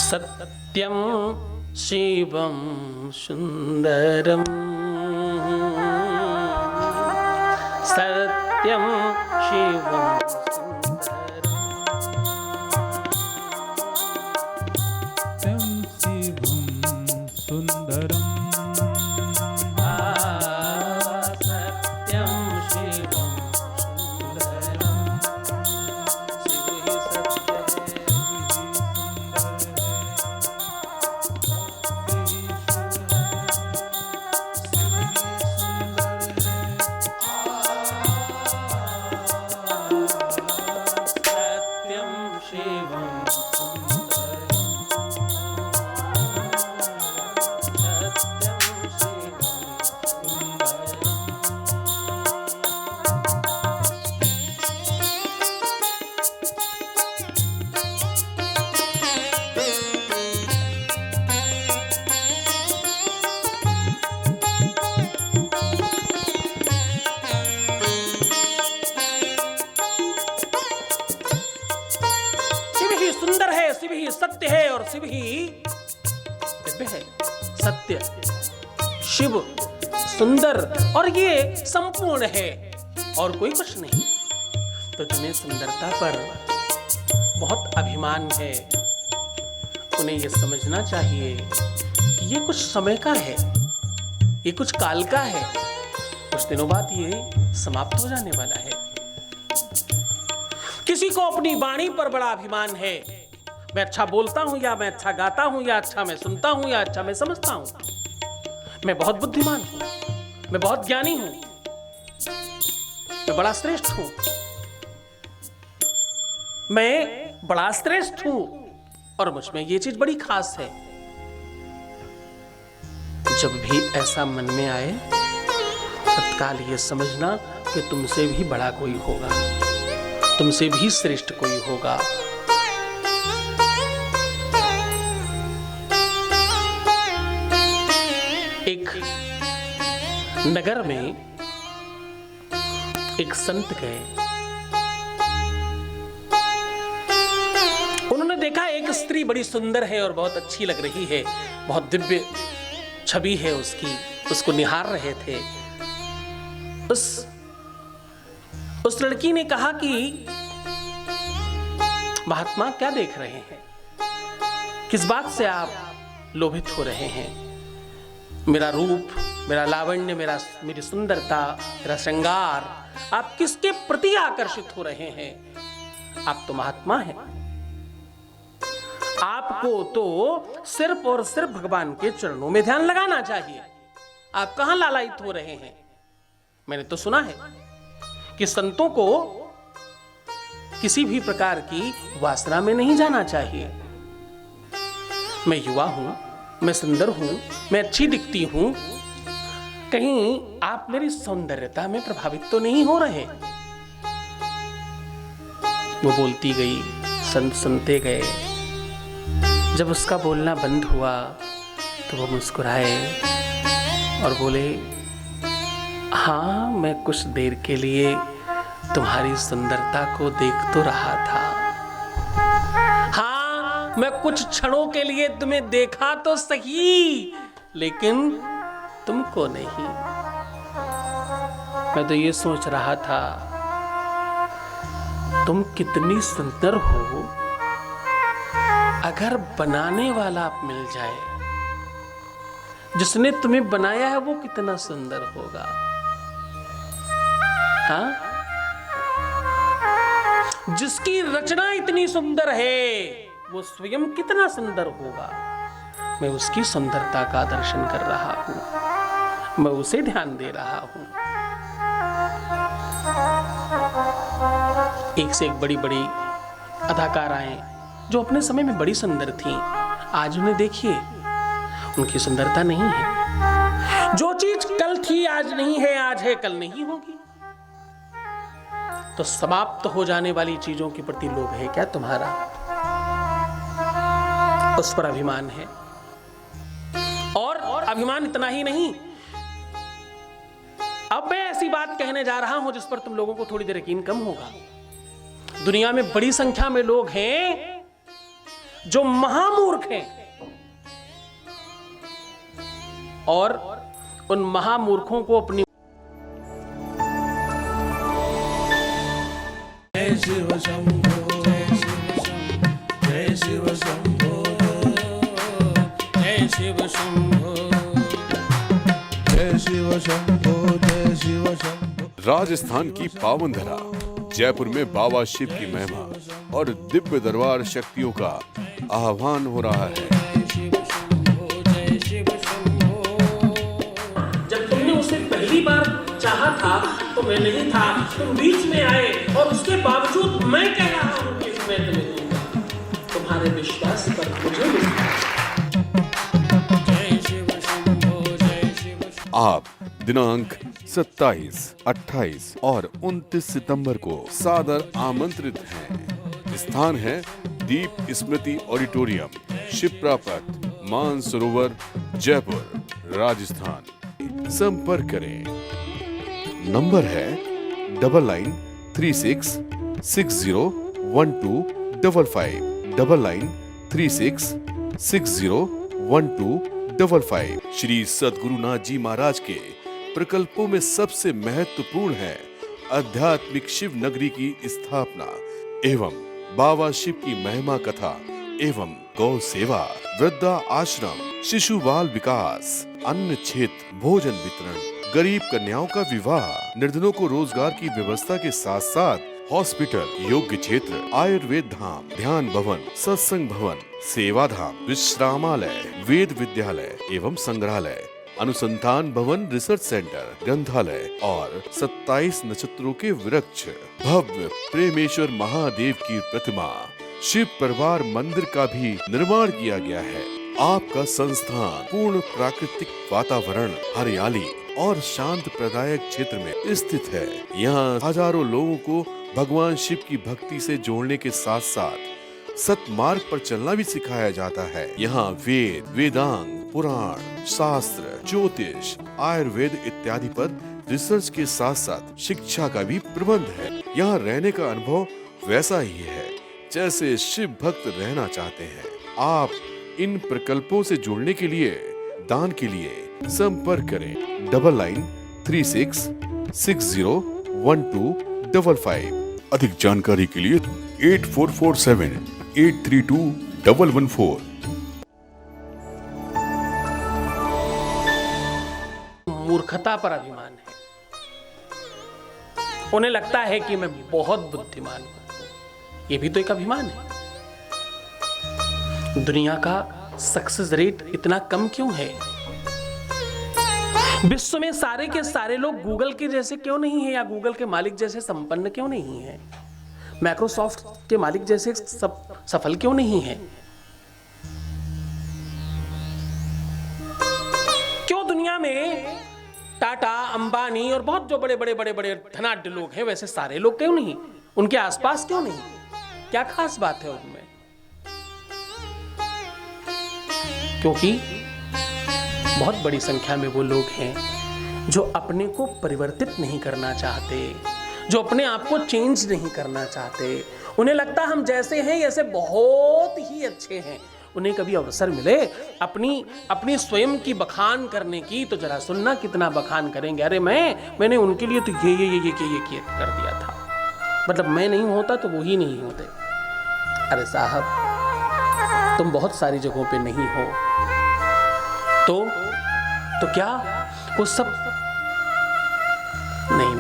सत्यम शिवम सुंदरम, सत्यम शिवम सत्य है और शिव ही दिव्य है। सत्य, शिव, सुंदर और ये संपूर्ण है और कोई कुछ नहीं। तो जिन्हें सुंदरता पर बहुत अभिमान है, उन्हें ये समझना चाहिए कि ये कुछ समय का है, ये कुछ काल का है, कुछ दिनों बाद ये समाप्त हो जाने वाला है। किसी को अपनी वाणी पर बड़ा अभिमान है, मैं अच्छा बोलता हूं, या मैं अच्छा गाता हूं, या अच्छा मैं सुनता हूं, या अच्छा मैं समझता हूं, मैं बहुत बुद्धिमान हूं, मैं बहुत ज्ञानी हूं, मैं बड़ा श्रेष्ठ हूं, मैं बड़ा श्रेष्ठ हूं और मुझ में ये चीज बड़ी खास है। जब भी ऐसा मन में आए, तत्काल ये समझना कि तुमसे भी बड़ा कोई होगा, तुमसे भी श्रेष्ठ कोई होगा। एक नगर में एक संत गए। उन्होंने देखा एक स्त्री बड़ी सुंदर है और बहुत अच्छी लग रही है, बहुत दिव्य छवि है उसकी, उसको निहार रहे थे। उस लड़की ने कहा कि महात्मा क्या देख रहे हैं, किस बात से आप लोभित हो रहे हैं? मेरा रूप, मेरा लावण्य, मेरी सुंदरता, मेरा श्रृंगार, आप किसके प्रति आकर्षित हो रहे हैं? आप तो महात्मा हैं, आपको तो सिर्फ और सिर्फ भगवान के चरणों में ध्यान लगाना चाहिए। आप कहां लालायित हो रहे हैं? मैंने तो सुना है कि संतों को किसी भी प्रकार की वासना में नहीं जाना चाहिए। मैं युवा हूं, मैं सुंदर हूं, मैं अच्छी दिखती हूं, कहीं आप मेरी सौंदर्यता में प्रभावित तो नहीं हो रहे? वो बोलती गई, संत सुनते गए। जब उसका बोलना बंद हुआ तो वो मुस्कुराए और बोले, हाँ, मैं कुछ देर के लिए तुम्हारी सुंदरता को देख तो रहा था। हाँ, मैं कुछ क्षणों के लिए तुम्हें देखा तो सही, लेकिन तुमको नहीं। मैं तो ये सोच रहा था, तुम कितनी सुंदर हो, अगर बनाने वाला मिल जाए, जिसने तुम्हें बनाया है वो कितना सुंदर होगा। हाँ, जिसकी रचना इतनी सुंदर है वो स्वयं कितना सुंदर होगा। मैं उसकी सुंदरता का दर्शन कर रहा हूं, मैं उसे ध्यान दे रहा हूं। एक से एक बड़ी बड़ी अदाकाराएं जो अपने समय में बड़ी सुंदर थीं, आज उन्हें देखिए, उनकी सुंदरता नहीं है। जो चीज कल थी आज नहीं है, आज है कल नहीं होगी। तो समाप्त हो जाने वाली चीजों के प्रति लोभ है क्या तुम्हारा? उस पर अभिमान है। और अभिमान इतना ही नहीं, अब मैं ऐसी बात कहने जा रहा हूं जिस पर तुम लोगों को थोड़ी देर यकीन कम होगा। दुनिया में बड़ी संख्या में लोग हैं जो महामूर्ख हैं, और उन महामूर्खों को अपनी जय शिव शंभो, जय शिव शंभो, जय शिव शंभो, जय शिव शंभो, जय शिव शंभो। राजस्थान की पावन धरा जयपुर में बाबा शिव की महिमा और दिव्य दरबार शक्तियों का आह्वान हो रहा है। जब तुमने उसे पहली बार चाहा था तो मैं नहीं था, तुम बीच में आए और उसके बावजूद मैं कह रहा हूं कि मैं तुम्हें दूंगा। तुम्हारे विश्वास पर मुझे विश्वास। आप दिनांक 27, 28 और 29 सितंबर को सादर आमंत्रित हैं। स्थान है दीप स्मृति ऑडिटोरियम, शिप्रा पथ, मानसरोवर, जयपुर, राजस्थान। संपर्क करें। नंबर है 9936601255, 9936601255। श्री सद्गुरुनाथ जी महाराज के प्रकल्पों में सबसे महत्वपूर्ण है आध्यात्मिक शिव नगरी की स्थापना एवं बाबा शिव की महिमा कथा एवं गौ सेवा, वृद्धा आश्रम, शिशु बाल विकास, अन्न क्षेत्र, भोजन वितरण, गरीब कन्याओं का विवाह, निर्धनों को रोजगार की व्यवस्था के साथ साथ हॉस्पिटल, योग्य क्षेत्र, आयुर्वेद धाम, ध्यान भवन, सत्संग भवन, सेवा धाम, विश्रामालय, वेद विद्यालय एवं संग्रहालय, अनुसंधान भवन, रिसर्च सेंटर, ग्रंथालय और 27 नक्षत्रों के वृक्ष, भव्य प्रेमेश्वर महादेव की प्रतिमा, शिव परिवार मंदिर का भी निर्माण किया गया है। आपका संस्थान पूर्ण प्राकृतिक वातावरण, हरियाली और शांत प्रदायक क्षेत्र में स्थित है। यहाँ हजारों लोगों को भगवान शिव की भक्ति से जोड़ने के साथ साथ सतमार्ग पर चलना भी सिखाया जाता है। यहाँ वेद, वेदांग, पुराण, शास्त्र, ज्योतिष, आयुर्वेद इत्यादि पर रिसर्च के साथ साथ शिक्षा का भी प्रबंध है। यहाँ रहने का अनुभव वैसा ही है जैसे शिव भक्त रहना चाहते हैं। आप इन प्रकल्पों से जुड़ने के लिए, दान के लिए संपर्क करें 9936 601255। अधिक जानकारी के लिए 8447832114। मूर्खता पर अभिमान है। उन्हें लगता है कि मैं बहुत बुद्धिमान हूं। यह भी तो एक अभिमान है। दुनिया का सक्सेस रेट इतना कम क्यों है? विश्व में सारे के सारे लोग गूगल के जैसे क्यों नहीं है, या गूगल के मालिक जैसे संपन्न क्यों नहीं है? माइक्रोसॉफ्ट के मालिक जैसे सफल क्यों नहीं है? क्यों दुनिया में टाटा, अंबानी और बहुत जो बड़े बड़े बड़े बड़े धनाढ्य लोग हैं, वैसे सारे लोग क्यों नहीं? उनके आसपास क्यों नहीं? क्या खास बात है उनमें? क्योंकि बहुत बड़ी संख्या में वो लोग हैं जो अपने को परिवर्तित नहीं करना चाहते, जो अपने आप को चेंज नहीं करना चाहते। उन्हें लगता हम जैसे हैं ऐसे बहुत ही अच्छे हैं। उन्हें कभी अवसर मिले अपनी स्वयं की बखान करने की, तो जरा सुनना कितना बखान करेंगे। अरे मैंने उनके लिए तो ये कर दिया था, मतलब मैं नहीं होता तो वो ही नहीं होते। अरे साहब, तुम बहुत सारी जगहों पे नहीं हो तो क्या वो सब नहीं।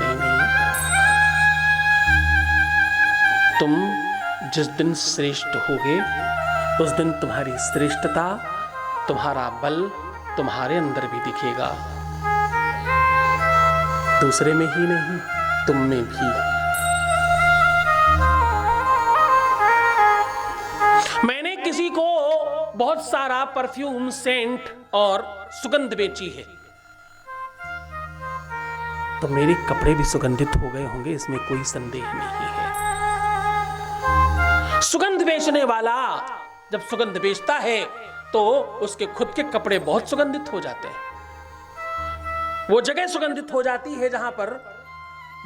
तुम जिस दिन श्रेष्ठ होगे उस दिन तुम्हारी श्रेष्ठता, तुम्हारा बल तुम्हारे अंदर भी दिखेगा, दूसरे में ही नहीं, तुम में भी। मैंने किसी को बहुत सारा परफ्यूम, सेंट और सुगंध बेची है, तो मेरे कपड़े भी सुगंधित हो गए होंगे, इसमें कोई संदेह नहीं है। सुगंध बेचने वाला जब सुगंध बेचता है तो उसके खुद के कपड़े बहुत सुगंधित हो जाते हैं। वो जगह सुगंधित हो जाती है जहां पर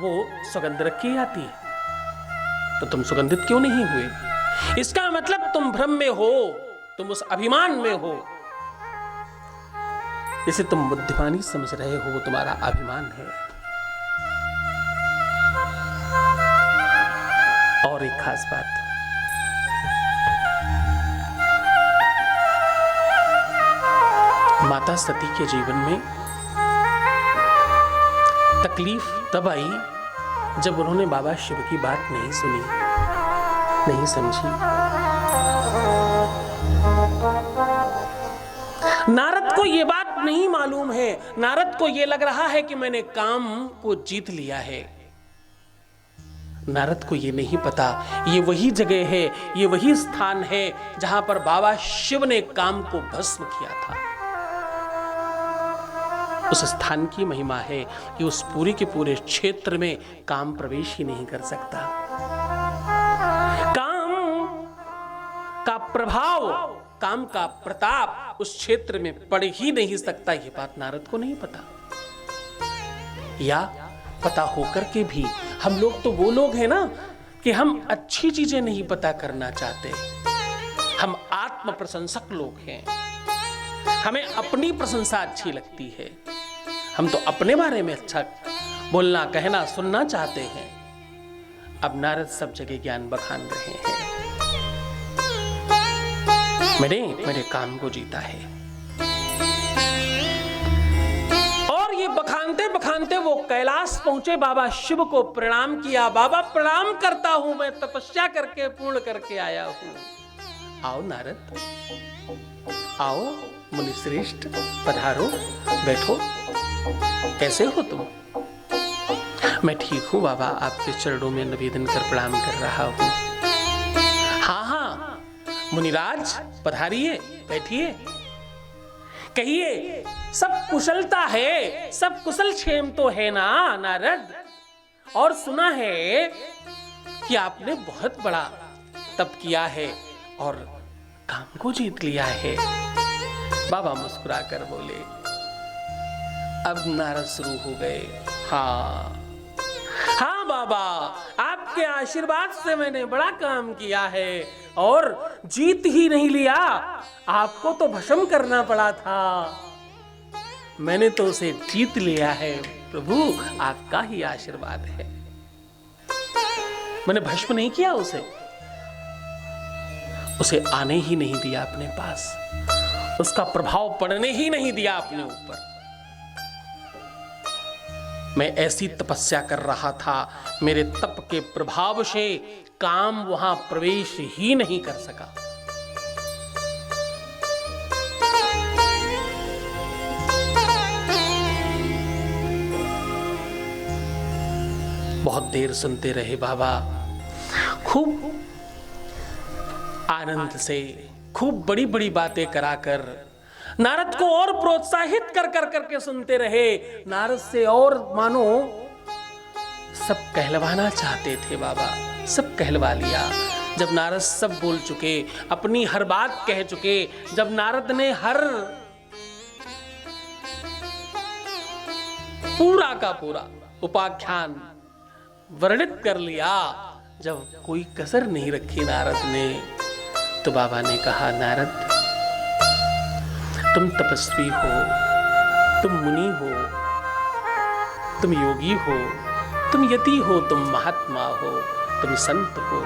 वो सुगंध रखी जाती है। तो तुम सुगंधित क्यों नहीं हुए? इसका मतलब तुम भ्रम में हो, तुम उस अभिमान में हो। जिसे तुम बुद्धिमानी समझ रहे हो वो तुम्हारा अभिमान है। और एक खास बात, माता सती के जीवन में तकलीफ तब आई जब उन्होंने बाबा शिव की बात नहीं सुनी, नहीं समझी। नारद को यह बात नहीं मालूम है। नारद को यह लग रहा है कि मैंने काम को जीत लिया है। नारद को यह नहीं पता ये वही जगह है, ये वही स्थान है जहां पर बाबा शिव ने काम को भस्म किया था। उस स्थान की महिमा है कि उस पूरे के पूरे क्षेत्र में काम प्रवेश ही नहीं कर सकता। काम का प्रभाव, काम का प्रताप उस क्षेत्र में पड़ ही नहीं सकता। ये बात नारद को नहीं पता, या पता होकर के भी हम लोग तो वो लोग हैं ना कि हम अच्छी चीजें नहीं पता करना चाहते। हम आत्म प्रशंसक लोग हैं, हमें अपनी प्रशंसा अच्छी लगती है। हम तो अपने बारे में अच्छा बोलना, कहना, सुनना चाहते हैं। अब नारद सब जगह ज्ञान बखान रहे हैं। मैंने काम को जीता है। और ये बखानते बखानते वो कैलाश पहुंचे, बाबा शिव को प्रणाम किया। बाबा प्रणाम करता हूं, मैं तपस्या करके पूर्ण करके आया हूं। आओ नारद, आओ मुनिश्रेष्ठ, पधारो, बैठो। कैसे हो तुम? मैं ठीक हूं बाबा, आपके चरणों में निवेदन कर प्रणाम कर रहा हूं। हाँ, मुनिराज पधारिए, बैठिए। कहिए, सब कुशलता है, सब कुशल क्षेम तो है ना नारद? और सुना है कि आपने बहुत बड़ा तप किया है और काम को जीत लिया है। बाबा मुस्कुरा कर बोले। अब नारद शुरू हो गए। हाँ बाबा, आपके आशीर्वाद से मैंने बड़ा काम किया है और जीत ही नहीं लिया, आपको तो भस्म करना पड़ा था। मैंने तो उसे जीत लिया है, प्रभु आपका ही आशीर्वाद है। मैंने भस्म नहीं किया उसे आने ही नहीं दिया अपने पास, उसका प्रभाव पड़ने ही नहीं दिया अपने ऊपर। मैं ऐसी तपस्या कर रहा था, मेरे तप के प्रभाव से काम वहां प्रवेश ही नहीं कर सका। बहुत देर सुनते रहे बाबा, खूब आनंद से, खूब बड़ी बड़ी बातें कराकर नारद को और प्रोत्साहित कर करके सुनते रहे। नारद से और मानो सब कहलवाना चाहते थे बाबा, सब कहलवा लिया। जब नारद सब बोल चुके, अपनी हर बात कह चुके, जब नारद ने हर पूरा का पूरा उपाख्यान वर्णित कर लिया, जब कोई कसर नहीं रखी नारद ने, तो बाबा ने कहा, नारद तुम तपस्वी हो, तुम मुनि हो, तुम योगी हो, तुम यति हो, तुम महात्मा हो, तुम संत हो,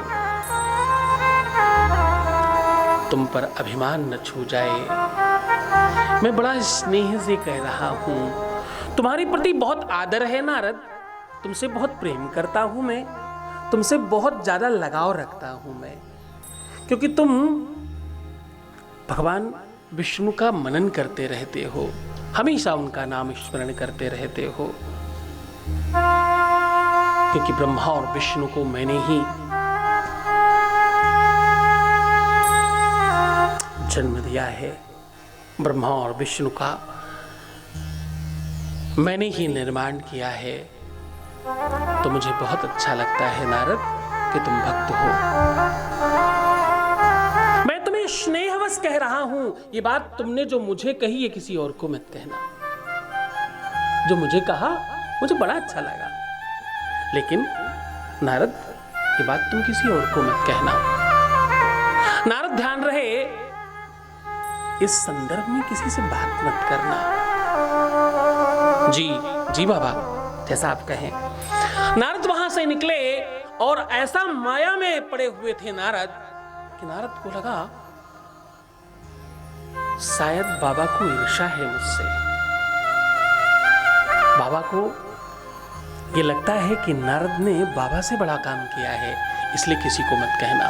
तुम पर अभिमान न छू जाए। मैं बड़ा स्नेह से कह रहा हूं, तुम्हारे प्रति बहुत आदर है नारद, तुमसे बहुत प्रेम करता हूं मैं, तुमसे बहुत ज्यादा लगाव रखता हूं मैं, क्योंकि तुम भगवान विष्णु का मनन करते रहते हो, हमेशा उनका नाम स्मरण करते रहते हो। क्योंकि ब्रह्मा और विष्णु को मैंने ही जन्म दिया है, ब्रह्मा और विष्णु का मैंने ही निर्माण किया है, तो मुझे बहुत अच्छा लगता है नारद कि तुम भक्त हो। मैं तुम्हें स्नेहवश कह रहा हूं, ये बात तुमने जो मुझे कही ये किसी और को मत कहना। जो मुझे कहा मुझे बड़ा अच्छा लगा, लेकिन नारद ये बात तुम किसी और को मत कहना। नारद ध्यान रहे, इस संदर्भ में किसी से बात मत करना। जी जी बाबा, जैसा आप कहें। नारद वहां से निकले और ऐसा माया में पड़े हुए थे नारद कि नारद को लगा शायद बाबा को ईर्ष्या है मुझसे, बाबा को ये लगता है कि नारद ने बाबा से बड़ा काम किया है, इसलिए किसी को मत कहना।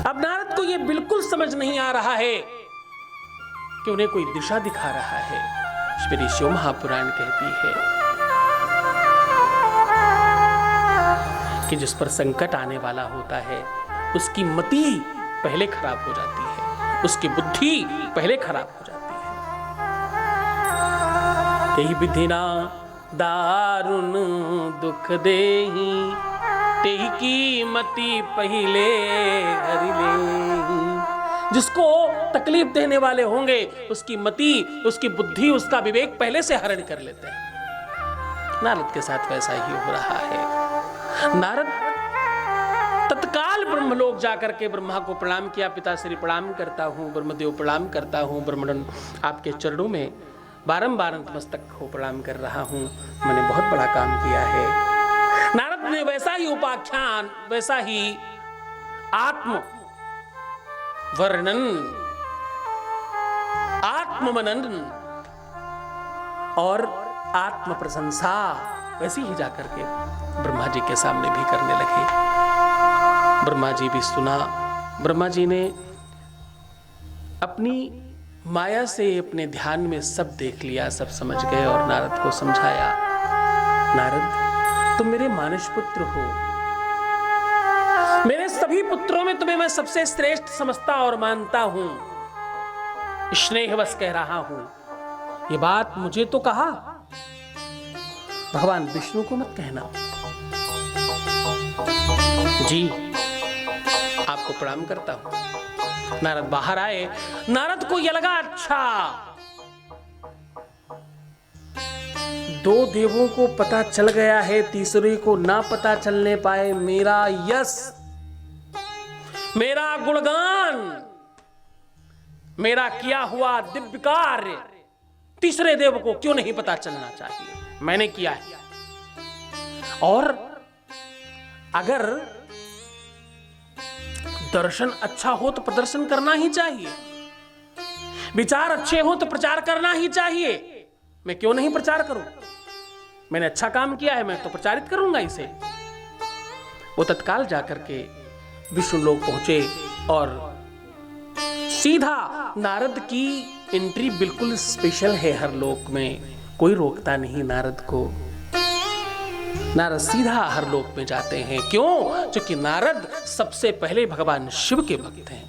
अब नारद को ये बिल्कुल समझ नहीं आ रहा है कि उन्हें कोई दिशा दिखा रहा है। श्री शिव महापुराण कहती है कि जिस पर संकट आने वाला होता है उसकी मति पहले खराब हो जाती है, उसकी बुद्धि पहले खराब हो जाती है। यही विधि ना दारुण दुख देही, तेही की मति पहले हरि लेही। जिसको तकलीफ देने वाले होंगे उसकी मति, उसकी बुद्धि, उसका विवेक पहले से हरण कर लेते हैं। नारद के साथ वैसा ही हो रहा है। नारद तत्काल ब्रह्मलोक जाकर के ब्रह्मा को प्रणाम किया, पिताश्री प्रणाम करता हूँ, ब्रह्मदेव प्रणाम करता हूँ, ब्रह्मण्ड आपके चरणों में बारंबार नतमस्तक हो प्रणाम कर रहा हूँ, मैंने बहुत बड़ा काम किया है। नारद ने वैसा ही उपाख्यान, वैसा ही आत्म वर्णन, आत्ममनन और आत्म प्रशंसा वैसी ही जाकर के ब्रह्मा जी के सामने भी करने लगे। ब्रह्मा जी भी सुना, ब्रह्मा जी ने अपनी माया से अपने ध्यान में सब देख लिया, सब समझ गए और नारद को समझाया, नारद तुम मेरे मानस पुत्र हो, मेरे सभी पुत्रों में तुम्हें मैं सबसे श्रेष्ठ समझता और मानता हूं, स्नेहवश कह रहा हूं। ये बात मुझे तो कहा, भगवान विष्णु को मत कहना। जी आपको प्रणाम करता हूं। नारद बाहर आए, नारद को यह लगा अच्छा, दो देवों को पता चल गया है, तीसरे को ना पता चलने पाए, मेरा यश, मेरा गुणगान, मेरा किया हुआ दिव्य कार्य तीसरे देव को क्यों नहीं पता चलना चाहिए। मैंने किया है। और अगर दर्शन अच्छा हो तो प्रदर्शन करना ही चाहिए, विचार अच्छे हो तो प्रचार करना ही चाहिए। मैं क्यों नहीं प्रचार करूं? मैंने अच्छा काम किया है, मैं तो प्रचारित करूंगा इसे। वो तत्काल जाकर के विष्णु लोक पहुंचे और सीधा नारद की एंट्री बिल्कुल स्पेशल है। हर लोक में कोई रोकता नहीं नारद को। नारद सीधा हर लोक में जाते हैं। क्यों? क्योंकि नारद सबसे पहले भगवान शिव के भक्त हैं।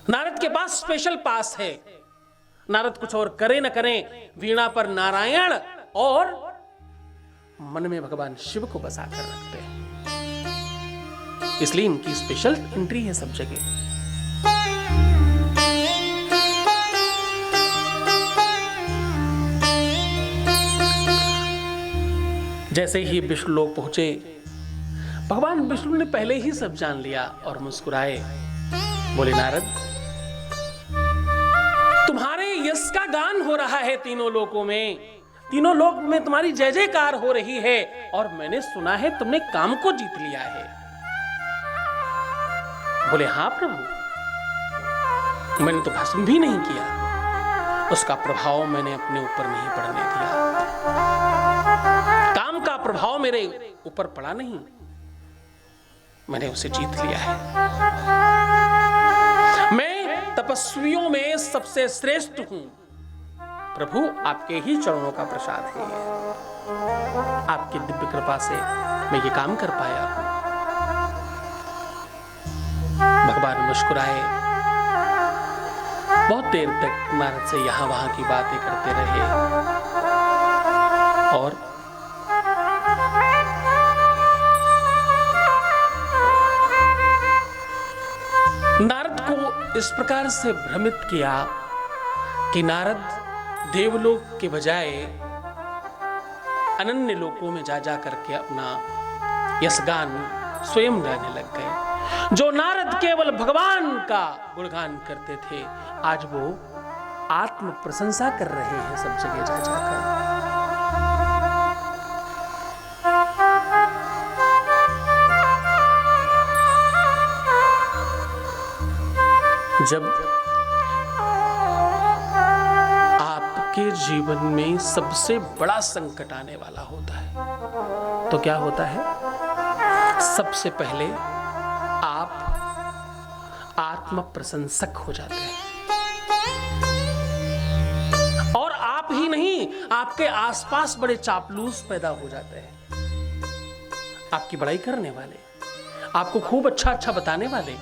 नारद के पास स्पेशल पास है। नारद कुछ और करे न करें, वीणा पर नारायण और मन में भगवान शिव को बसा कर रखते हैं। इसलिए इनकी स्पेशल एंट्री है सब जगह। जैसे ही विष्णु लोक पहुंचे, भगवान विष्णु ने पहले ही सब जान लिया और मुस्कुराए, बोले नारद, तुम्हारे यश का गान हो रहा है तीनों लोकों में, तीनों लोक में तुम्हारी जय जयकार हो रही है और मैंने सुना है तुमने काम को जीत लिया है। बोले हाँ प्रभु, मैंने तो भस्म भी नहीं किया, उसका प्रभाव मैंने अपने ऊपर नहीं पड़ने दिया, काम का प्रभाव मेरे ऊपर पड़ा नहीं, मैंने उसे जीत लिया है। मैं तपस्वियों में सबसे श्रेष्ठ हूं प्रभु, आपके ही चरणों का प्रसाद है, आपकी दिव्य कृपा से मैं ये काम कर पाया हूं। भगवान मुस्कुराए, बहुत देर तक नारद से यहां वहां की बातें करते रहे और नारद को इस प्रकार से भ्रमित किया कि नारद देवलोक के बजाय अनन्य लोकों में जा जा करके अपना यशगान स्वयं गाने लग गए। जो नारद केवल भगवान का गुणगान करते थे, आज वो आत्म प्रशंसा कर रहे हैं सब जगह जा जाकर। जब आपके जीवन में सबसे बड़ा संकट आने वाला होता है तो क्या होता है? सबसे पहले आप आत्म प्रशंसक हो जाते हैं और आप ही नहीं, आपके आसपास बड़े चापलूस पैदा हो जाते हैं, आपकी बड़ाई करने वाले, आपको खूब अच्छा अच्छा बताने वाले।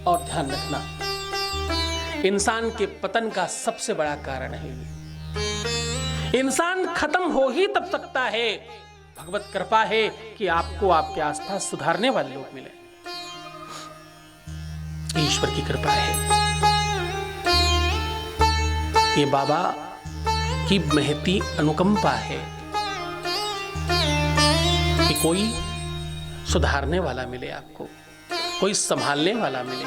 और ध्यान रखना, इंसान के पतन का सबसे बड़ा कारण है इंसान खत्म हो ही तब सकता है, भगवत कृपा है कि आपको आपके आसपास सुधारने वाले लोग मिले, ईश्वर की कृपा है। ये बाबा की महती अनुकंपा है कि कोई सुधारने वाला मिले, आपको कोई संभालने वाला मिले।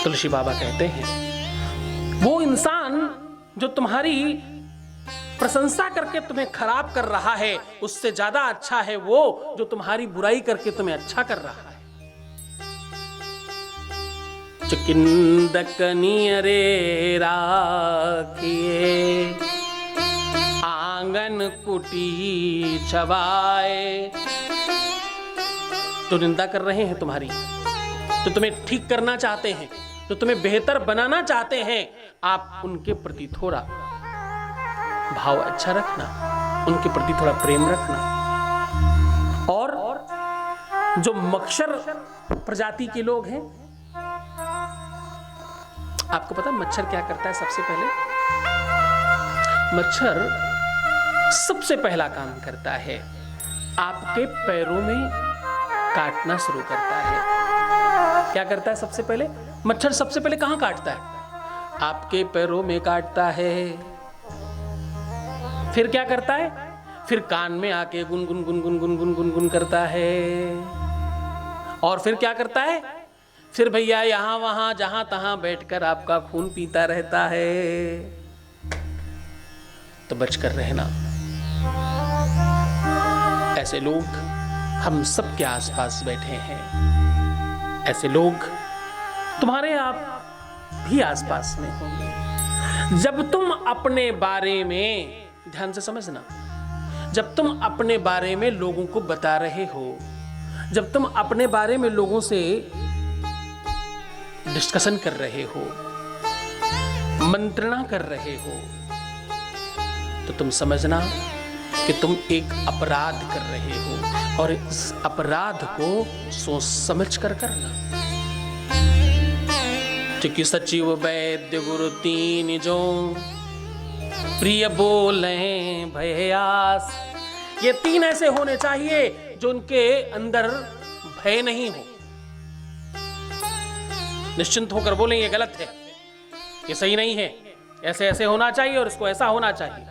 तुलसी बाबा कहते हैं, वो इंसान जो तुम्हारी प्रशंसा करके तुम्हें खराब कर रहा है, उससे ज्यादा अच्छा है वो जो तुम्हारी बुराई करके तुम्हें अच्छा कर रहा है। चिकिंदकनियरे राखिए, आंगन कुटी छवाए। जो निंदा कर रहे हैं तुम्हारी, तो तुम्हें ठीक करना चाहते हैं, तो तुम्हें बेहतर बनाना चाहते हैं, आप उनके प्रति थोड़ा भाव अच्छा रखना, उनके प्रति थोड़ा प्रेम रखना। और जो मच्छर प्रजाति के लोग हैं, आपको पता मच्छर क्या करता है? सबसे पहले मच्छर सबसे पहला काम करता है, आपके पैरों में काटना शुरू करता है। क्या करता है सबसे पहले? मच्छर सबसे पहले कहां काटता है? आपके पैरों में काटता है। फिर क्या करता है? फिर कान में आके गुनगुन गुनगुन गुनगुन गुनगुन करता है। और फिर क्या करता है? फिर भैया यहां वहां जहां तहां बैठकर आपका खून पीता रहता है, तो बचकर रहना। ऐसे लोग हम सबके आसपास बैठे हैं, ऐसे लोग तुम्हारे आप भी आसपास में होंगे। जब तुम अपने बारे में, ध्यान से समझना, जब तुम अपने बारे में लोगों को बता रहे हो, जब तुम अपने बारे में लोगों से डिस्कशन कर रहे हो, मंत्रणा कर रहे हो, तो तुम समझना कि तुम एक अपराध कर रहे हो, और इस अपराध को सोच समझ कर करना। चिकी सचिव वैद्य गुरु तीन जो प्रिय बोले भयास, ये तीन ऐसे होने चाहिए जो उनके अंदर भय नहीं हो, निश्चिंत होकर बोलें ये गलत है, ये सही नहीं है, ऐसे ऐसे होना चाहिए और इसको ऐसा होना चाहिए।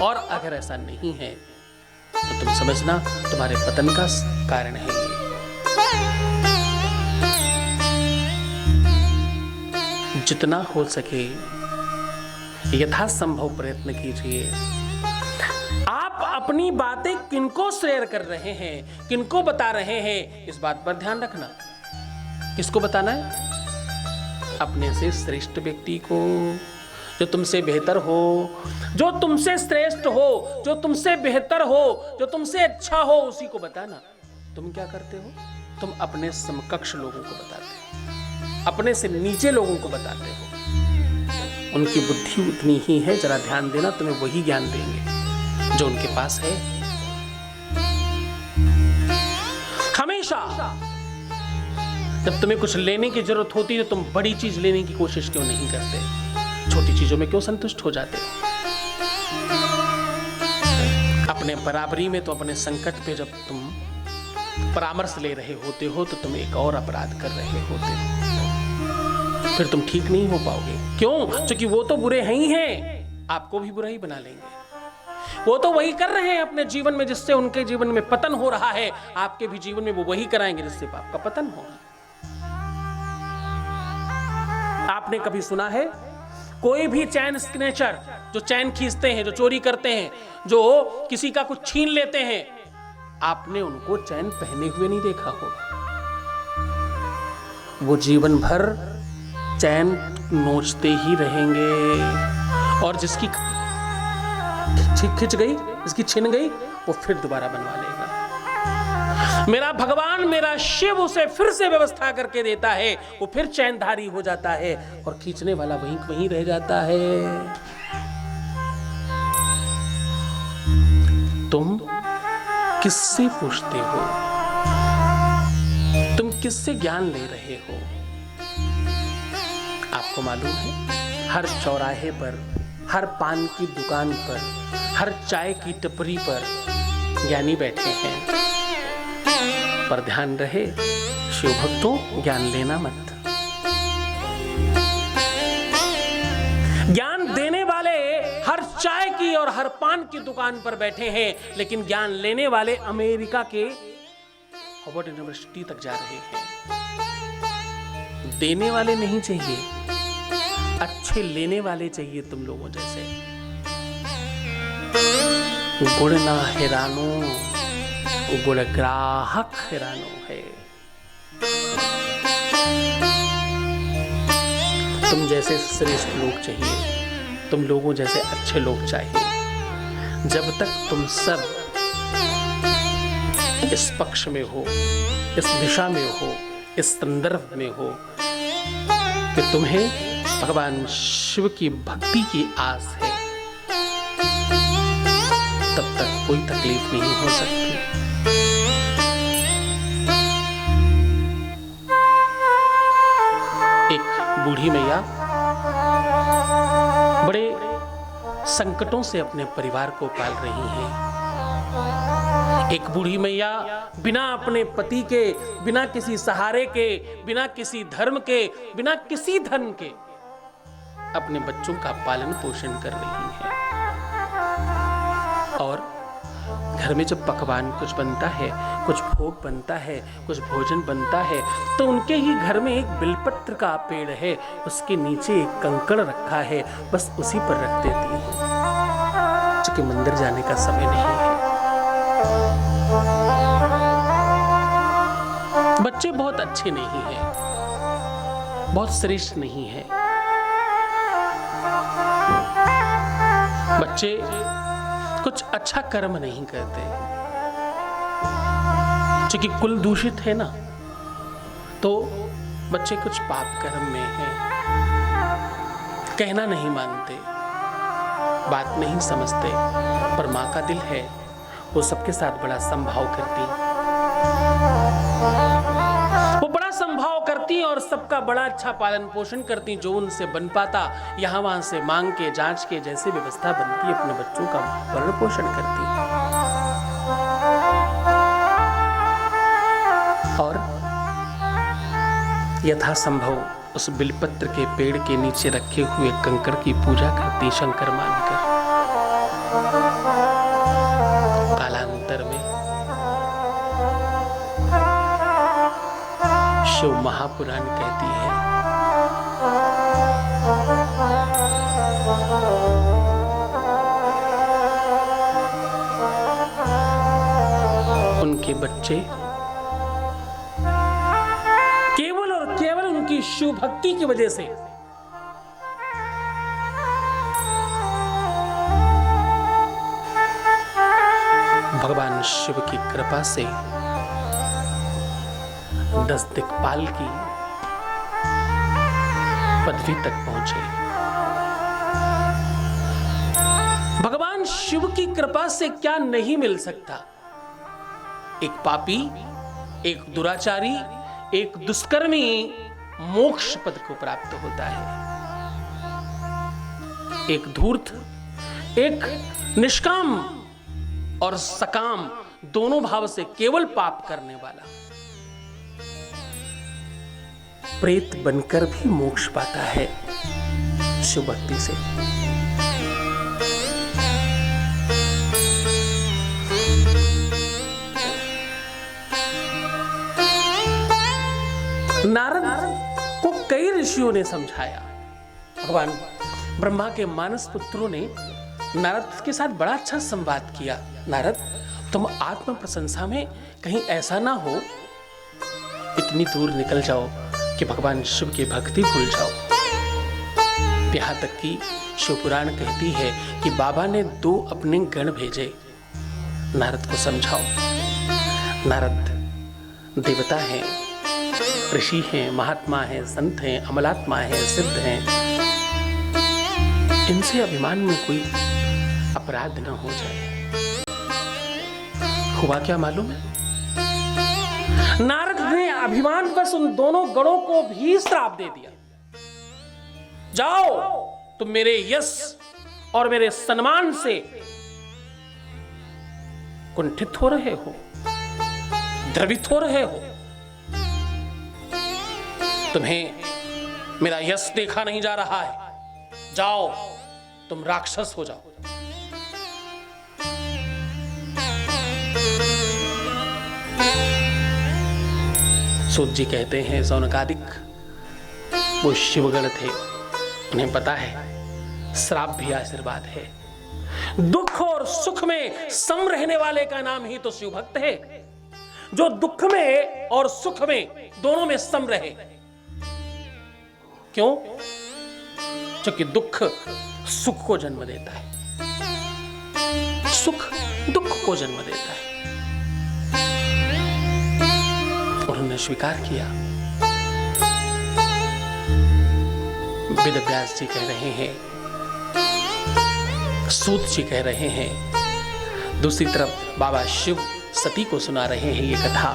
और अगर ऐसा नहीं है तो तुम समझना तुम्हारे पतन का कारण है ये। जितना हो सके यथासंभव प्रयत्न कीजिए। आप अपनी बातें किनको शेयर कर रहे हैं, किनको बता रहे हैं, इस बात पर ध्यान रखना। किसको बताना है? अपने से श्रेष्ठ व्यक्ति को, जो तुमसे बेहतर हो, जो तुमसे श्रेष्ठ हो, जो तुमसे बेहतर हो, जो तुमसे अच्छा हो, उसी को बताना। तुम क्या करते हो? तुम अपने समकक्ष लोगों को बताते हो, अपने से नीचे लोगों को बताते हो। उनकी बुद्धि उतनी ही है, जरा ध्यान देना, तुम्हें वही ज्ञान देंगे जो उनके पास है। हमेशा जब तुम्हें कुछ लेने की जरूरत होती है तो तुम बड़ी चीज लेने की कोशिश क्यों नहीं करते? छोटी चीजों में क्यों संतुष्ट हो जाते हो? अपने बराबरी में तो अपने संकट पे जब तुम परामर्श ले रहे होते हो तो तुम एक और अपराध कर रहे होते हो। फिर तुम ठीक नहीं हो पाओगे। क्यों? क्योंकि वो तो बुरे ही हैं, आपको भी बुरा ही बना लेंगे। वो तो वही कर रहे हैं अपने जीवन में जिससे उनके जीवन में पतन हो रहा है, आपके भी जीवन में वो वही कराएंगे जिससे आपका पतन होगा। आपने कभी सुना है कोई भी चैन स्नैचर, जो चैन खींचते हैं, जो चोरी करते हैं, जो किसी का कुछ छीन लेते हैं, आपने उनको चैन पहने हुए नहीं देखा होगा। वो जीवन भर चैन नोचते ही रहेंगे, और जिसकी खिंच गई, जिसकी छिन गई, वो फिर दोबारा बनवा लेगा। मेरा भगवान, मेरा शिव उसे फिर से व्यवस्था करके देता है, वो फिर चैनधारी हो जाता है और खींचने वाला वहीं वहीं रह जाता है। तुम किससे पूछते हो? तुम किससे ज्ञान ले रहे हो? आपको मालूम है, हर चौराहे पर, हर पान की दुकान पर, हर चाय की टपरी पर ज्ञानी बैठे हैं। पर ध्यान रहे, शिव भक्तों, ज्ञान लेना मत। ज्ञान देने वाले हर चाय की और हर पान की दुकान पर बैठे हैं, लेकिन ज्ञान लेने वाले अमेरिका के हार्वर्ड यूनिवर्सिटी तक जा रहे हैं। देने वाले नहीं चाहिए, अच्छे लेने वाले चाहिए तुम लोगों जैसे। गुण ना हैरानो, गुण ग्राहक हैरानो है। तुम जैसे श्रेष्ठ लोग चाहिए, तुम लोगों जैसे अच्छे लोग चाहिए। जब तक तुम सब इस पक्ष में हो, इस दिशा में हो, इस संदर्भ में हो कि तुम्हें भगवान शिव की भक्ति की आस है, तब तक कोई तकलीफ नहीं हो सकती। एक बूढ़ी मैया बड़े संकटों से अपने परिवार को पाल रही हैं। एक बूढ़ी मैया बिना अपने पति के, बिना किसी सहारे के, बिना किसी धर्म के, बिना किसी धन के अपने बच्चों का पालन पोषण कर रही है। और घर में जब पकवान कुछ बनता है, कुछ भोग बनता है, कुछ भोजन बनता है, तो उनके ही घर में एक बिलपत्र का पेड़ है, उसके नीचे एक कंकड़ रखा है, बस उसी पर रख देती है, क्योंकि मंदिर जाने का समय नहीं है। बच्चे बहुत अच्छे नहीं हैं, बहुत श्रेष्ठ नहीं हैं। बच्चे कुछ अच्छा कर्म नहीं करते, क्योंकि कुल दूषित है ना, तो बच्चे कुछ पाप कर्म में हैं, कहना नहीं मानते, बात नहीं समझते, पर माँ का दिल है, वो सबके साथ बड़ा संभाव करती, वो बड़ा संभाव करती और सबका बड़ा अच्छा पालन पोषण करती, जो उनसे बन पाता यहाँ वहां से मांग के जांच के जैसे व्यवस्था बनती अपने बच्चों का पालन पोषण करती। और यथासंभव उस बिलपत्र के पेड़ के नीचे रखे हुए कंकड़ की पूजा करती शंकर मानकर। कालांतर में शिव महापुराण कहती है, उनके बच्चे केवल और केवल उनकी शिव भक्ति की वजह से भगवान शिव की कृपा से 10 दिक्पाल की पदवी तक पहुंचे। भगवान शिव की कृपा से क्या नहीं मिल सकता? एक पापी, एक दुराचारी, एक दुष्कर्मी मोक्ष पद को प्राप्त होता है। एक धूर्त, एक निष्काम और सकाम दोनों भाव से केवल पाप करने वाला प्रेत बनकर भी मोक्ष पाता है शिव भक्ति से। नारद को कई ऋषियों ने समझाया। भगवान ब्रह्मा के मानस पुत्रों ने नारद के साथ बड़ा अच्छा संवाद किया। नारद, तुम आत्म प्रशंसा में कहीं ऐसा ना हो, इतनी दूर निकल जाओ कि भगवान शिव की भक्ति भूल जाओ। यहाँ तक कि शिव पुराण कहती है कि बाबा ने 2 अपने गण भेजे, नारद को समझाओ। नारद देवता हैं, ऋषि हैं, महात्मा हैं, संत हैं, अमलात्मा हैं, सिद्ध हैं, इनसे अभिमान में कोई अपराध न हो जाए। हुआ क्या मालूम है? नारद ने अभिमान बस उन दोनों गणों को भी श्राप दे दिया। जाओ, तुम मेरे यश और मेरे सम्मान से कुंठित हो रहे हो, द्रवित हो रहे हो। तुम्हें मेरा यश देखा नहीं जा रहा है, जाओ तुम राक्षस हो जाओ। सूत जी कहते हैं, सौनकादिक वो शिवगण थे, उन्हें पता है श्राप भी आशीर्वाद है। दुख और सुख में सम रहने वाले का नाम ही तो शिव भक्त है, जो दुख में और सुख में दोनों में सम रहे। क्यों? क्योंकि दुख सुख को जन्म देता है, सुख दुख को जन्म देता है। उन्होंने स्वीकार किया। वेद व्यास जी कह रहे हैं, सूत जी कह रहे हैं, दूसरी तरफ बाबा शिव सती को सुना रहे हैं ये कथा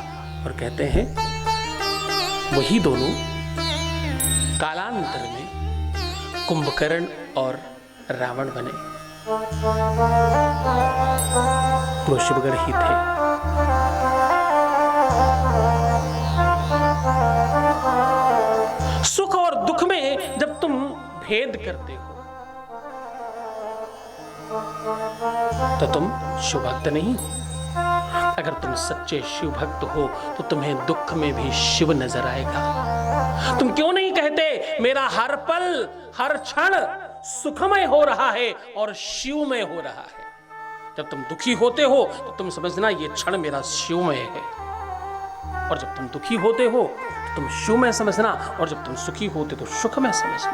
और कहते हैं वही दोनों कालांतर में कुंभकर्ण और रावण बने। वो शिवगण ही थे। सुख और दुख में जब तुम भेद करते हो तो तुम शिव भक्त नहीं हो। अगर तुम सच्चे शिव भक्त हो तो तुम्हें दुख में भी शिव नजर आएगा। तुम क्यों नहीं कहते मेरा हर पल हर क्षण सुखमय हो रहा है और शिवमय हो रहा है। जब तुम दुखी होते हो तो तुम समझना ये क्षण मेरा शिवमय है, और जब तुम दुखी होते हो तो तुम शिवमय समझना, और जब तुम सुखी होते तो सुखमय समझना।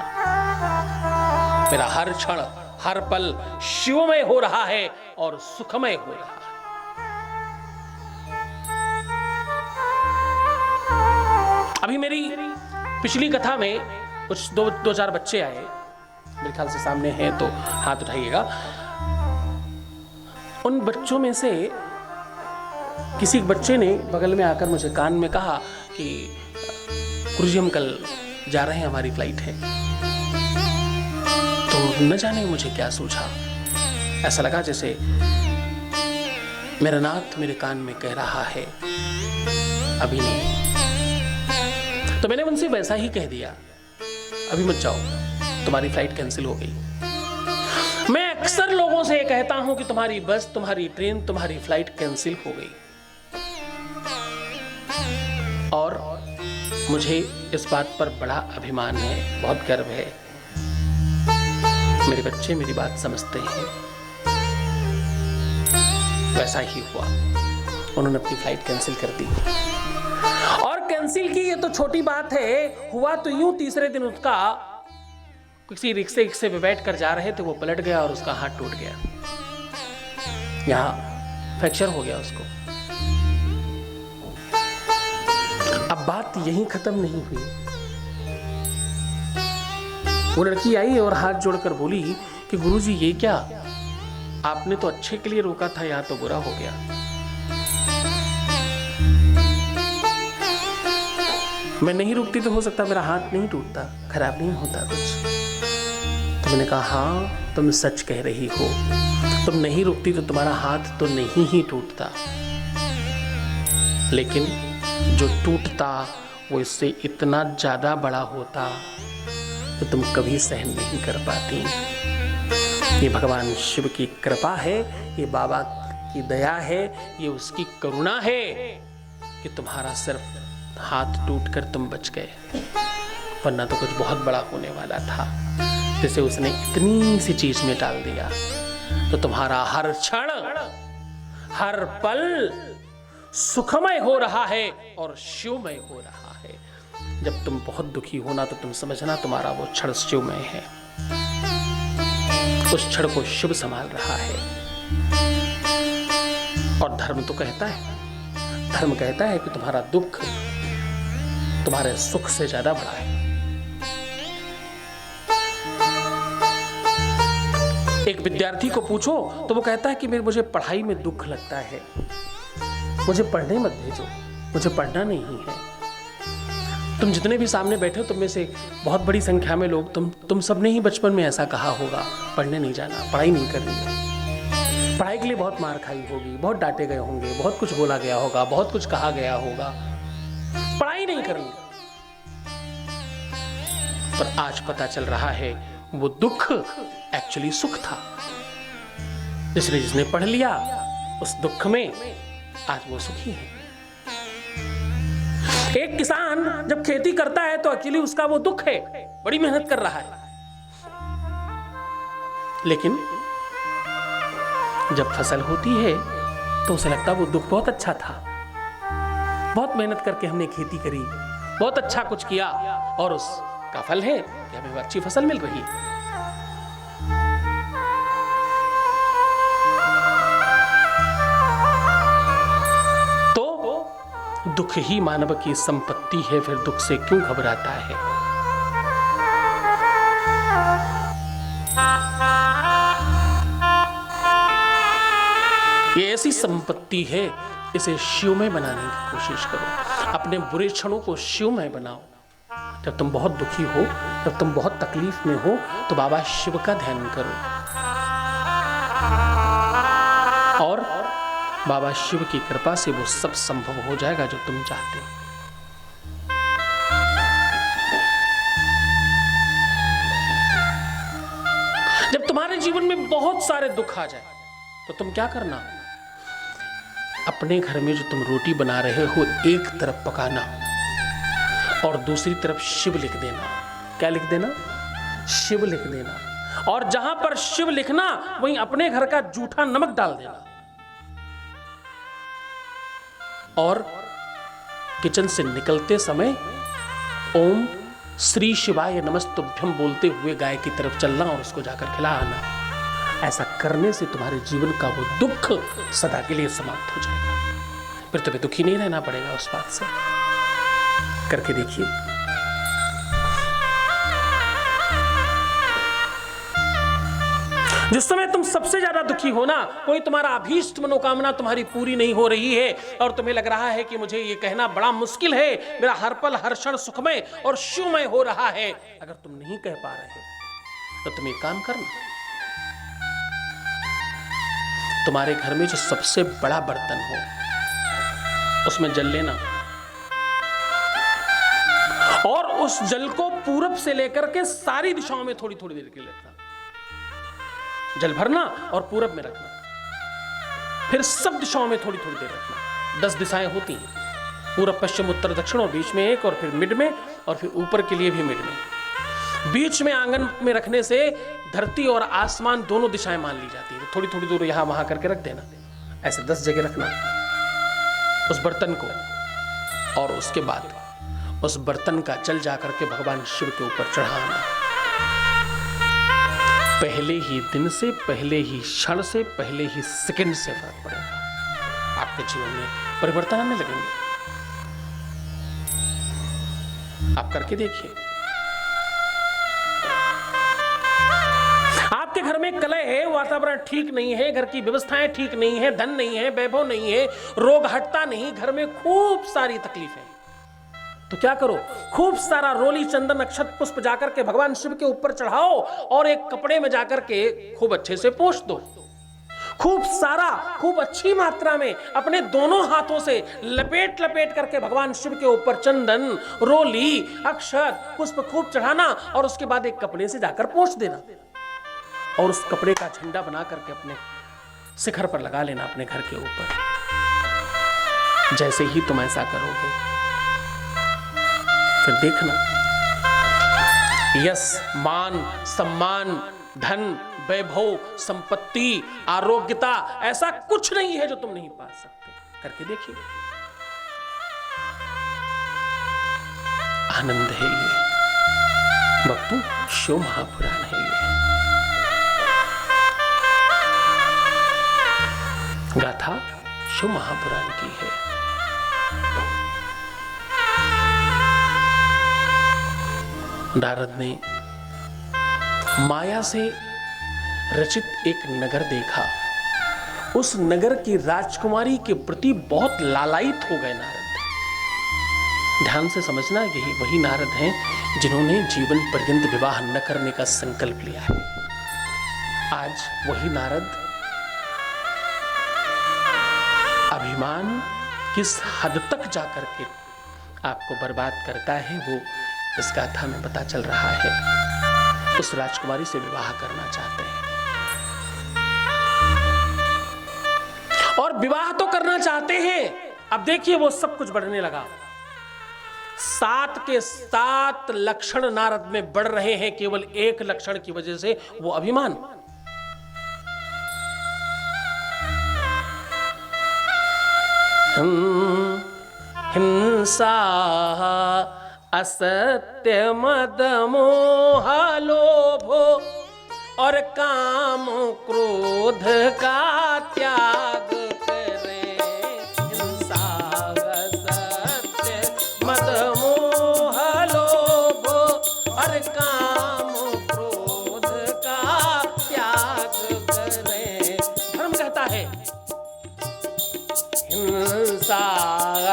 मेरा हर क्षण हर पल शिवमय हो रहा है और सुखमय हो रहा है। अभी मेरी पिछली कथा में कुछ दो चार बच्चे आए, मेरे ख्याल से सामने हैं तो हाथ उठाइएगा। उन बच्चों में से किसी बच्चे ने बगल में आकर मुझे कान में कहा कि गुरुजी हम कल जा रहे हैं, हमारी फ्लाइट है। तो न जाने मुझे क्या सूझा, ऐसा लगा जैसे मेरा नाथ मेरे कान में कह रहा है अभी नहीं। तो मैंने उनसे वैसा ही कह दिया, अभी मत जाओ, तुम्हारी फ्लाइट कैंसिल हो गई। मैं अक्सर लोगों से कहता हूं कि तुम्हारी बस, तुम्हारी ट्रेन, तुम्हारी फ्लाइट कैंसिल हो गई, और मुझे इस बात पर बड़ा अभिमान है, बहुत गर्व है। मेरे बच्चे मेरी बात समझते हैं। वैसा ही हुआ, उन्होंने अपनी फ्लाइट कैंसिल कर दी। और कैंसिल की ये तो छोटी बात है, हुआ तो यूं तीसरे दिन उसका किसी रिक्शे पे बैठ कर जा रहे थे, वो पलट गया और उसका हाथ टूट गया, यहां फ्रैक्चर हो गया उसको। अब बात यहीं खत्म नहीं हुई। वो लड़की आई और हाथ जोड़कर बोली कि गुरुजी ये क्या, आपने तो अच्छे के लिए रोका था, यहां तो बुरा हो गया। मैं नहीं रुकती तो हो सकता मेरा हाथ नहीं टूटता, खराब नहीं होता कुछ। तो मैंने कहा हाँ तुम सच कह रही हो, तुम नहीं रुकती तो तुम्हारा हाथ तो नहीं ही टूटता, लेकिन जो टूटता वो इससे इतना ज्यादा बड़ा होता तो तुम कभी सहन नहीं कर पाती। ये भगवान शिव की कृपा है, ये बाबा की दया है, ये उसकी करुणा है कि तुम्हारा सिर्फ हाथ टूटकर तुम बच गए, वरना तो कुछ बहुत बड़ा होने वाला था। जैसे उसने इतनी सी चीज में डाल दिया तो तुम्हारा हर क्षण हर पल सुखमय हो रहा है और शिवमय हो रहा है। जब तुम बहुत दुखी होना तो तुम समझना तुम्हारा वो क्षण शिवमय है, उस क्षण को शिव संभाल रहा है। और धर्म तो कहता है, धर्म कहता है कि तुम्हारा दुख तुम्हारे सुख से ज्यादा बड़ा है। एक विद्यार्थी को पूछो तो वो कहता है कि मुझे पढ़ाई में दुख लगता है, मुझे पढ़ने मत भेजो, मुझे पढ़ना नहीं है। तुम जितने भी सामने बैठे हो, तुम में से बहुत बड़ी संख्या में लोग, तुम सबने ही बचपन में ऐसा कहा होगा, पढ़ने नहीं जाना, पढ़ाई नहीं करनी है। पढ़ाई के लिए बहुत मार खाई होगी, बहुत डांटे गए होंगे, बहुत कुछ बोला गया होगा, बहुत कुछ कहा गया होगा, पढ़ाई नहीं करनी। पर आज पता चल रहा है वो दुख एक्चुअली सुख था। जिसने पढ़ लिया उस दुख में आज वो सुखी है। एक किसान जब खेती करता है तो एक्चुअली उसका वो दुख है, बड़ी मेहनत कर रहा है, लेकिन जब फसल होती है तो उसे लगता है वो दुख बहुत अच्छा था, बहुत मेहनत करके हमने खेती करी, बहुत अच्छा कुछ किया, और उसका फल है कि हमें अच्छी फसल मिल रही है। दुख ही मानव की संपत्ति है, फिर दुख से क्यों घबराता है। ये ऐसी संपत्ति है, इसे शिवमय बनाने की कोशिश करो। अपने बुरे क्षणों को शिवमय बनाओ। जब तुम बहुत दुखी हो, जब तुम बहुत तकलीफ में हो, तो बाबा शिव का ध्यान करो और बाबा शिव की कृपा से वो सब संभव हो जाएगा जो तुम चाहते हो। जब तुम्हारे जीवन में बहुत सारे दुख आ जाए तो तुम क्या करना, अपने घर में जो तुम रोटी बना रहे हो एक तरफ पकाना और दूसरी तरफ शिव लिख देना। क्या लिख देना? शिव लिख देना। और जहां पर शिव लिखना वहीं अपने घर का जूठा नमक डाल देना। और किचन से निकलते समय ओम श्री शिवाय नमस्तुभ्यम बोलते हुए गाय की तरफ चलना और उसको जाकर खिला आना। ऐसा करने से तुम्हारे जीवन का वो दुख सदा के लिए समाप्त हो जाएगा। फिर तुम्हें दुखी नहीं रहना पड़ेगा उस बात से। करके देखिए। जिस समय तुम सबसे ज्यादा दुखी हो ना, कोई तुम्हारा अभीष्ट मनोकामना तुम्हारी पूरी नहीं हो रही है और तुम्हें लग रहा है कि मुझे ये कहना बड़ा मुश्किल है, मेरा हर पल हर क्षण सुखमय और शिवमय हो रहा है, अगर तुम नहीं कह पा रहे तो तुम एक काम करना, तुम्हारे घर में जो सबसे बड़ा बर्तन हो उसमें जल लेना और उस जल को पूरब से लेकर के सारी दिशाओं में थोड़ी थोड़ी देर के लिए रखना। जल भरना और पूरब में रखना, फिर सब दिशाओं में थोड़ी थोड़ी देर रखना। 10 दिशाएं होती हैं, पूरब पश्चिम उत्तर दक्षिण और बीच में एक, और फिर मिड में, और फिर ऊपर के लिए भी मिड में। बीच में आंगन में रखने से धरती और आसमान दोनों दिशाएं मान ली जाती है। तो थोड़ी थोड़ी दूर यहां वहां करके रख देना। ऐसे 10 जगह रखना उस बर्तन को, और उसके बाद उस बर्तन का जल जाकर के भगवान शिव के ऊपर चढ़ाना। पहले ही दिन से, पहले ही क्षण से, पहले ही सेकंड से फर्क पड़ेगा। आपके जीवन में परिवर्तन आने लगेंगे। आप करके देखिए। आपके घर में कलह है, वातावरण ठीक नहीं है, घर की व्यवस्थाएं ठीक नहीं है, धन नहीं है, वैभव नहीं है, रोग हटता नहीं, घर में खूब सारी तकलीफें, तो क्या करो? खूब सारा रोली चंदन अक्षत पुष्प जाकर के भगवान शिव के ऊपर चढ़ाओ और एक कपड़े में जाकर के खूब अच्छे से पोंछ दो। खूब सारा, खूब अच्छी मात्रा में अपने दोनों हाथों से लपेट लपेट करके भगवान शिव के ऊपर चंदन, रोली, अक्षत, पुष्प खूब चढ़ाना और उसके बाद एक कपड़े से जाकर पोंछ देना और उस कपड़े का झंडा बना करके अपने शिखर पर लगा लेना, अपने घर के ऊपर। जैसे ही तुम ऐसा करोगे फिर देखना, यश, मान, सम्मान, धन, वैभव, संपत्ति, आरोग्यता, ऐसा कुछ नहीं है जो तुम नहीं पा सकते। करके देखिए। आनंद है ये, भक्तों, शिव महापुराण है ये। गाथा शिव महापुराण की है। नारद ने माया से रचित एक नगर देखा। उस नगर की राजकुमारी के प्रति बहुत लालायित हो गए नारद। ध्यान से समझना, यही वही नारद हैं जिन्होंने जीवन पर्यंत विवाह न करने का संकल्प लिया है। आज वही नारद अभिमान किस हद तक जाकर के आपको बर्बाद करता है, वो इस गाथा में पता चल रहा है। उस राजकुमारी से विवाह करना चाहते हैं और विवाह तो करना चाहते हैं। अब देखिए वो सब कुछ बढ़ने लगा। 7 के 7 लक्षण नारद में बढ़ रहे हैं, केवल एक लक्षण की वजह से, वो अभिमान। हिंसा, असत्य, मद, मोह, लोभ और काम क्रोध का त्याग करें। हिंसा, असत्य, मद, मोह, लोभ और काम क्रोध का त्याग करें। धर्म कहता है हिंसा,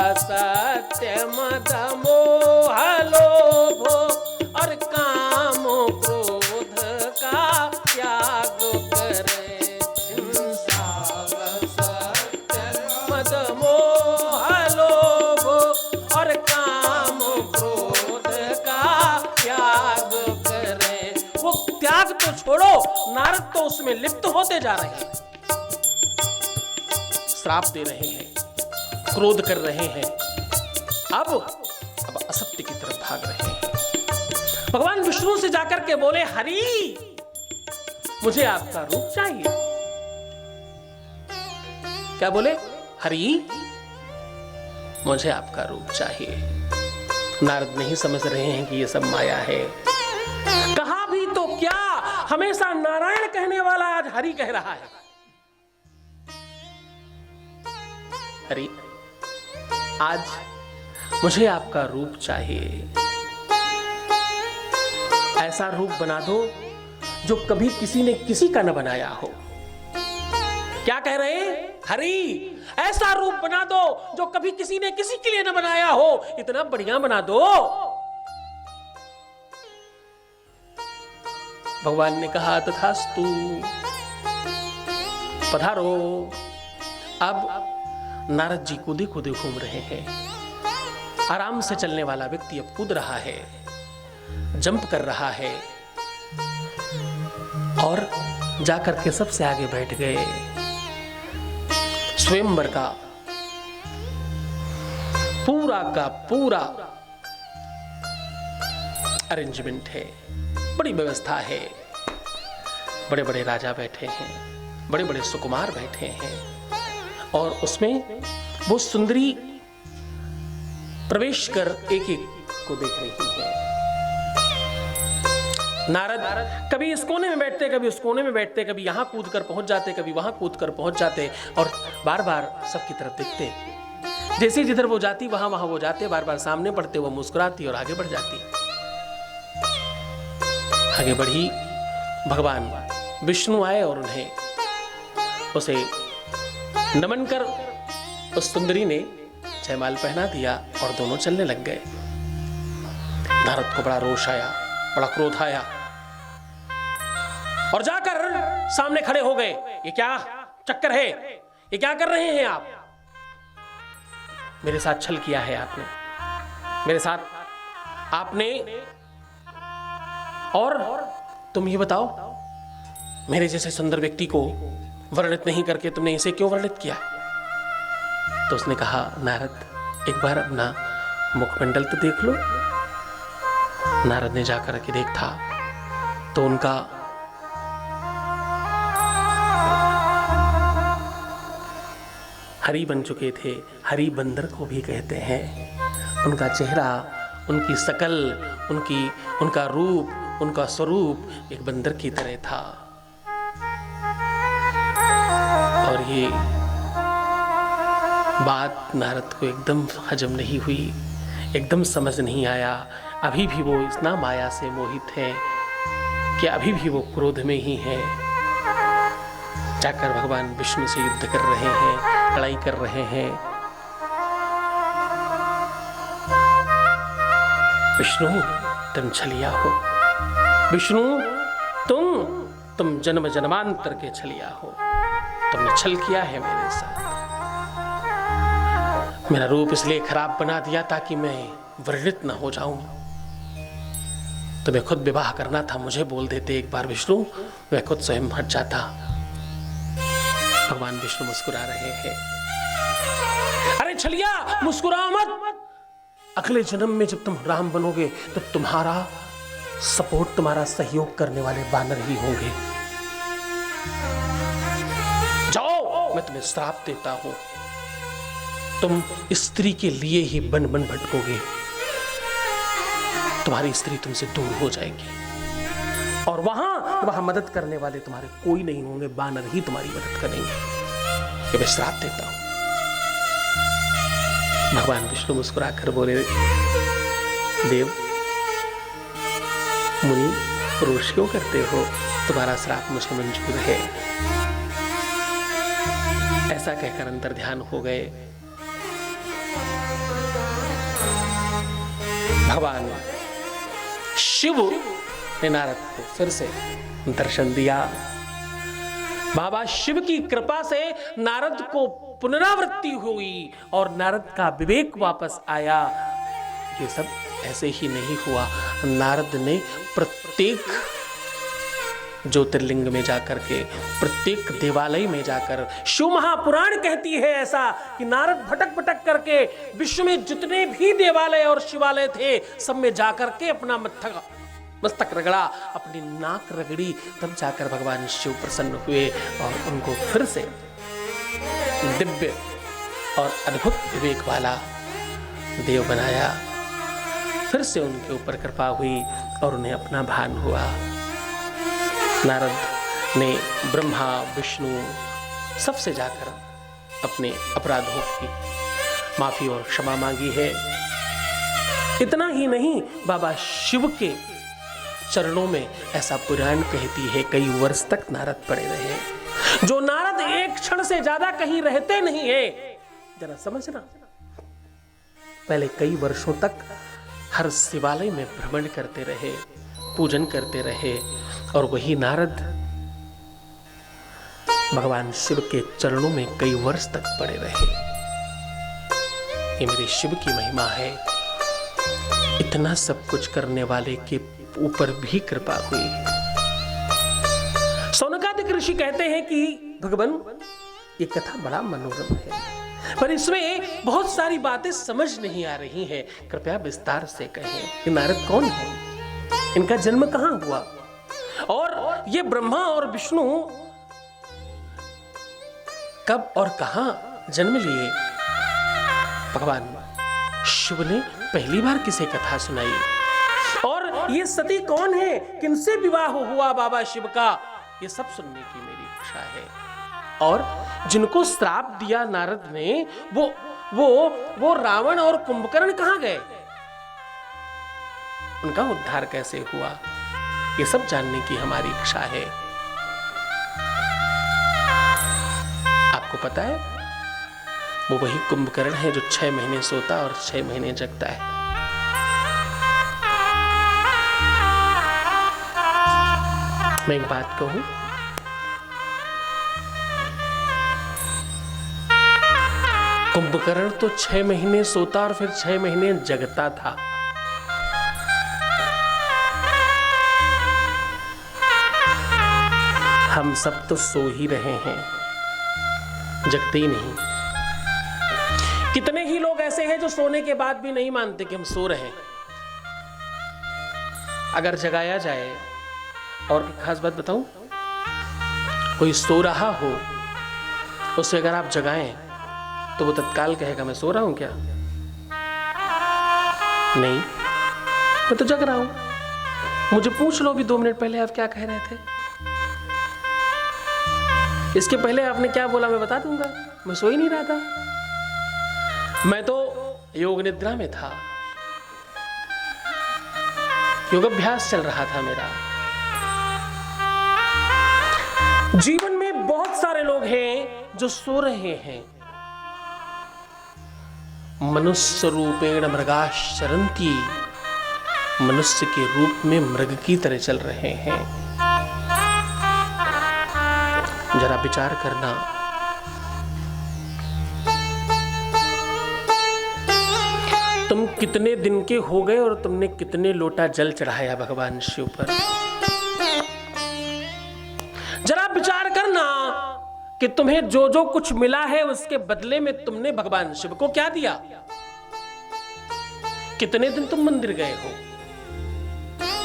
असत्य, मद, मोह, लोभ और काम क्रोध का त्याग करें। हिंसा, असत्य, मद, मोह, लोभ और काम क्रोध का त्याग करें। वो त्याग तो छोड़ो, नारद तो उसमें लिप्त होते जा रहे हैं, श्राप दे रहे हैं। क्रोध कर रहे हैं, अब असत्य की तरफ भाग रहे हैं। भगवान विष्णु से जाकर के बोले, हरि मुझे आपका रूप चाहिए। क्या बोले? हरि मुझे आपका रूप चाहिए। नारद नहीं समझ रहे हैं कि ये सब माया है। कहा भी तो क्या, हमेशा नारायण कहने वाला आज हरि कह रहा है। हरि आज मुझे आपका रूप चाहिए। ऐसा रूप बना दो जो कभी किसी ने किसी का न बनाया हो। क्या कह रहे हैं? हरि ऐसा रूप बना दो जो कभी किसी ने किसी के लिए न बनाया हो, इतना बढ़िया बना दो। भगवान ने कहा, तथास्तु, पधारो। अब नारद जी कूदे कूदे घूम रहे हैं। आराम से चलने वाला व्यक्ति अब कूद रहा है, जंप कर रहा है और जाकर के सबसे आगे बैठ गए। स्वयंवर का पूरा अरेंजमेंट है, बड़ी व्यवस्था है। बड़े बड़े राजा बैठे हैं, बड़े बड़े सुकुमार बैठे हैं और उसमें वो सुंदरी प्रवेश कर एक एक को देख रही है। नारद कभी इस कोने में बैठते, कभी उस कोने में बैठते, कभी यहां कूद कर पहुंच जाते, कभी वहां कूद कर पहुंच जाते और बार बार सबकी तरफ देखते। जैसे जिधर वो जाती वहां वहां वो जाते, बार बार सामने पड़ते, वो मुस्कुराती और आगे बढ़ जाती। आगे बढ़ी, भगवान विष्णु आए और उन्हें उसे नमन कर उस सुंदरी ने जयमाल पहना दिया और दोनों चलने लग गए। नारद को बड़ा रोष आया, बड़ा क्रोध आया और जाकर सामने खड़े हो गए। ये क्या चक्कर है? ये क्या कर रहे हैं आप? मेरे साथ छल किया है आपने, मेरे साथ आपने। और तुम ये बताओ, मेरे जैसे सुंदर व्यक्ति को वर्णित नहीं करके तुमने इसे क्यों वर्णित किया? तो उसने कहा, नारद एक बार अपना मुखमंडल तो देख लो। नारद ने जाकर के देखा तो उनका हरि बन चुके थे। हरि बंदर को भी कहते हैं। उनका चेहरा, उनकी शकल, उनका रूप, उनका स्वरूप एक बंदर की तरह था। और ये बात नारद को एकदम हजम नहीं हुई, एकदम समझ नहीं आया। अभी भी वो इतना माया से मोहित है कि अभी भी वो क्रोध में ही है। जाकर भगवान विष्णु से युद्ध कर रहे हैं, लड़ाई कर रहे हैं। विष्णु तुम छलिया हो, विष्णु तुम जन्म जन्मांतर के छलिया हो। तुमने छल किया है मेरे साथ। मेरा रूप इसलिए खराब बना दिया ताकि मैं वर्णित न हो जाऊं। तुम्हें खुद विवाह करना था, मुझे बोल देते एक बार विष्णु, मैं खुद स्वयं हट जाता। भगवान विष्णु मुस्कुरा रहे हैं। अरे छलिया, मुस्कुराओ मत। अगले जन्म में जब तुम राम बनोगे तो तुम्हारा सपोर्ट, तुम्हारा सहयोग करने वाले वानर ही होंगे। जाओ, मैं तुम्हें श्राप देता हूं। तुम स्त्री के लिए ही बन बन भटकोगे। तुम्हारी स्त्री तुमसे दूर हो जाएगी और वहां मदद करने वाले तुम्हारे कोई नहीं होंगे, वानर ही तुम्हारी मदद करेंगे। ये मैं श्राप देता हूं। भगवान विष्णु मुस्कुराकर बोले, देव मुनि रोष क्यों करते हो? तुम्हारा श्राप मुझे मंजूर है। ऐसा कहकर अंतर ध्यान हो गए। भगवान शिव ने नारद को फिर से दर्शन दिया। बाबा शिव की कृपा से नारद को पुनरावृत्ति हुई और नारद का विवेक वापस आया। ये सब ऐसे ही नहीं हुआ। नारद ने प्रत्येक ज्योतिर्लिंग में जाकर के, प्रत्येक देवालय में जाकर, शिव महापुराण कहती है ऐसा कि नारद भटक भटक करके विश्व में जितने भी देवालय और शिवालय थे सब में जाकर के अपना मस्तक रगड़ा, अपनी नाक रगड़ी, तब जाकर भगवान शिव प्रसन्न हुए और उनको फिर से दिव्य और अद्भुत विवेक वाला देव बनाया। फिर से उनके ऊपर कृपा हुई और उन्हें अपना भान हुआ। नारद ने ब्रह्मा विष्णु सबसे जाकर अपने अपराधों की माफी और क्षमा मांगी है। इतना ही नहीं, बाबा शिव के चरणों में, ऐसा पुराण कहती है, कई वर्ष तक नारद पड़े रहे। जो नारद एक क्षण से ज्यादा कहीं रहते नहीं है, जरा समझना, पहले कई वर्षों तक हर शिवालय में भ्रमण करते रहे, पूजन करते रहे, और वही नारद भगवान शिव के चरणों में कई वर्ष तक पड़े रहे। ये मेरे शिव की महिमा है। इतना सब कुछ करने वाले के ऊपर भी कृपा हुई। सौनकादिक ऋषि कहते हैं कि भगवान, ये कथा बड़ा मनोरम है, पर इसमें बहुत सारी बातें समझ नहीं आ रही हैं। कृपया विस्तार से कहें कि नारद कौन है, इनका जन्म कहां हुआ, और ये ब्रह्मा और विष्णु कब और कहां जन्म लिए। भगवान शिव ने पहली बार किसे कथा सुनाई, और ये सती कौन है, किनसे विवाह हुआ बाबा शिव का, ये सब सुनने की मेरी इच्छा है। और जिनको श्राप दिया नारद ने, वो रावण और कुंभकर्ण कहां गए, उनका उद्धार कैसे हुआ, ये सब जानने की हमारी इच्छा है। आपको पता है, वो वही कुंभकर्ण है जो 6 महीने सोता और 6 महीने जगता है। मैं एक बात कहूं, कुंभकर्ण तो 6 महीने सोता और फिर 6 महीने जगता था। हम सब तो सो ही रहे हैं, जगते ही नहीं। कितने ही लोग ऐसे हैं जो सोने के बाद भी नहीं मानते कि हम सो रहे हैं। अगर जगाया जाए, और खास बात बताऊं, कोई सो रहा हो, उसे अगर आप जगाएं तो वो तत्काल कहेगा मैं सो रहा हूं क्या? नहीं, मैं तो जग रहा हूं। मुझे पूछ लो भी 2 मिनट पहले आप क्या कह रहे थे, इसके पहले आपने क्या बोला मैं बता दूंगा। मैं सो ही नहीं रहा था, मैं तो योग निद्रा में था, योग अभ्यास चल रहा था मेरा। जीवन में बहुत सारे लोग हैं जो सो रहे हैं। मनुष्य रूपेण मृगाश्चरन्ति, मनुष्य के रूप में मृग की तरह चल रहे हैं। जरा विचार करना, तुम कितने दिन के हो गए और तुमने कितने लोटा जल चढ़ाया भगवान शिव पर। जरा विचार करना कि तुम्हें जो जो कुछ मिला है उसके बदले में तुमने भगवान शिव को क्या दिया। कितने दिन तुम मंदिर गए हो,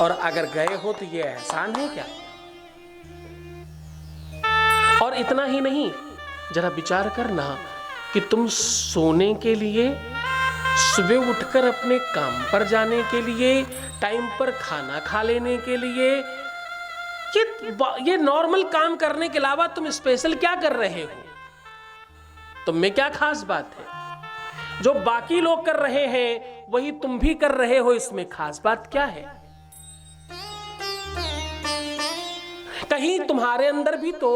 और अगर गए हो तो यह एहसान है क्या? और इतना ही नहीं, जरा विचार करना कि तुम सोने के लिए, सुबह उठकर अपने काम पर जाने के लिए, टाइम पर खाना खा लेने के लिए, ये नॉर्मल काम करने के अलावा तुम स्पेशल क्या कर रहे हो? तुम में क्या खास बात है? जो बाकी लोग कर रहे हैं वही तुम भी कर रहे हो, इसमें खास बात क्या है? कहीं तुम्हारे अंदर भी तो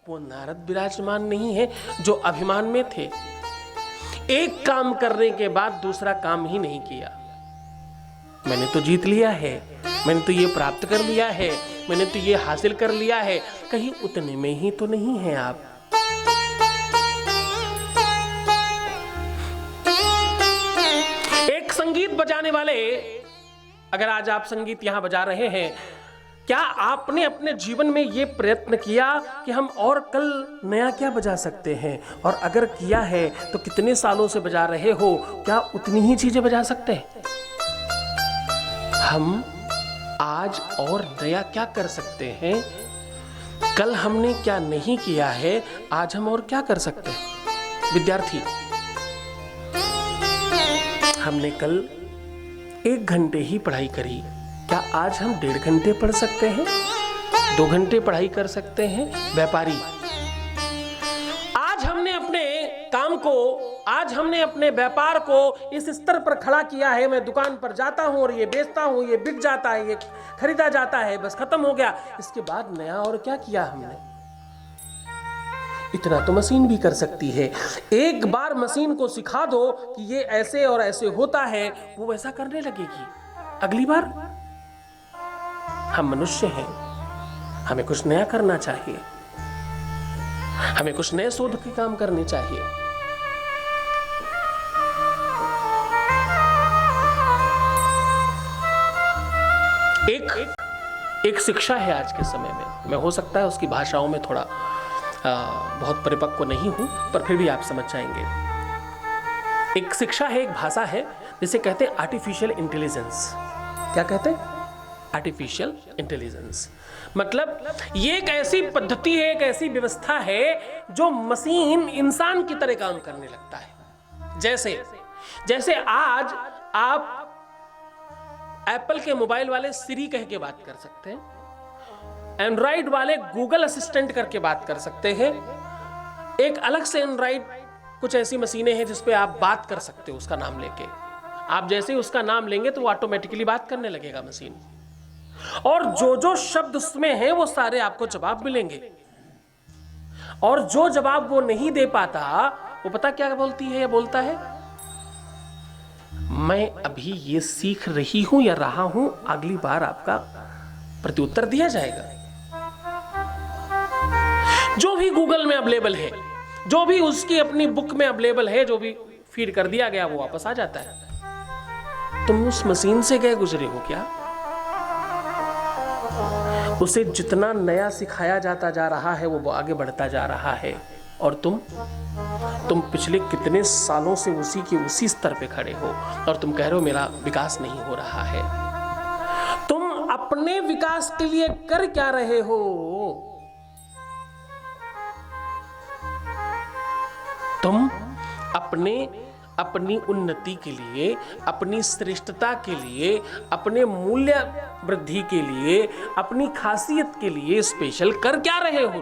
वो नारद विराजमान नहीं है जो अभिमान में थे, एक काम करने के बाद दूसरा काम ही नहीं किया। मैंने तो जीत लिया है, मैंने तो ये प्राप्त कर लिया है, मैंने तो ये हासिल कर लिया है, कहीं उतने में ही तो नहीं है आप। एक संगीत बजाने वाले, अगर आज आप संगीत यहां बजा रहे हैं क्या आपने अपने जीवन में ये प्रयत्न किया कि हम और कल नया क्या बजा सकते हैं, और अगर किया है तो कितने सालों से बजा रहे हो, क्या उतनी ही चीजें बजा सकते हैं? हम आज और नया क्या कर सकते हैं? कल हमने क्या नहीं किया है, आज हम और क्या कर सकते हैं? विद्यार्थी, हमने कल 1 घंटे ही पढ़ाई करी, क्या आज हम 1.5 घंटे पढ़ सकते हैं? 2 घंटे पढ़ाई कर सकते हैं? व्यापारी, आज हमने अपने काम को, आज हमने अपने व्यापार को इस स्तर पर खड़ा किया है, मैं दुकान पर जाता हूं और ये बेचता हूं, ये बिक जाता है, ये खरीदा जाता है, बस खत्म हो गया। इसके बाद नया और क्या किया हमने? इतना तो मशीन भी कर सकती है। एक बार मशीन को सिखा दो कि ये ऐसे और ऐसे होता है, वो वैसा करने लगेगी। अगली बार हम मनुष्य हैं, हमें कुछ नया करना चाहिए, हमें कुछ नए शोध के काम करने चाहिए। एक शिक्षा है आज के समय में, मैं हो सकता है उसकी भाषाओं में थोड़ा बहुत परिपक्व नहीं हूं, पर फिर भी आप समझ जाएंगे। एक शिक्षा है, एक भाषा है, जिसे कहते हैं आर्टिफिशियल इंटेलिजेंस। क्या कहते हैं? Artificial intelligence. मतलब ये एक ऐसी पद्धति है, एक ऐसी व्यवस्था है जो मशीन इंसान की तरह काम करने लगता है। जैसे आज आप एप्पल के मोबाइल वाले सिरी कह के बात कर सकते हैं, एंड्रॉइड वाले गूगल असिस्टेंट करके बात कर सकते हैं। एक अलग से एंड्रॉइड कुछ ऐसी मशीनें हैं जिस पे आप बात कर सकते हो उसका नाम लेके। आप जैसे ही उसका नाम लेंगे तो वो ऑटोमेटिकली बात करने लगेगा मशीन, और जो जो शब्द उसमें हैं वो सारे आपको जवाब मिलेंगे। और जो जवाब वो नहीं दे पाता, वो पता क्या बोलती है या बोलता है? मैं अभी ये सीख रही हूं या रहा हूं, अगली बार आपका प्रत्युत्तर दिया जाएगा। जो भी गूगल में अवेलेबल है, जो भी उसकी अपनी बुक में अवेलेबल है, जो भी फीड कर दिया गया वो वापस आ जाता है। तुम उस मशीन से गए गुजरे हो क्या? उसे जितना नया सिखाया जाता जा रहा है वो आगे बढ़ता जा रहा है, और तुम पिछले कितने सालों से उसी स्तर पे खड़े हो, और तुम कह रहे हो मेरा विकास नहीं हो रहा है। तुम अपने विकास के लिए कर क्या रहे हो? तुम अपनी उन्नति के लिए, अपनी श्रेष्ठता के लिए, अपने मूल्य वृद्धि के लिए, अपनी खासियत के लिए स्पेशल कर क्या रहे हो?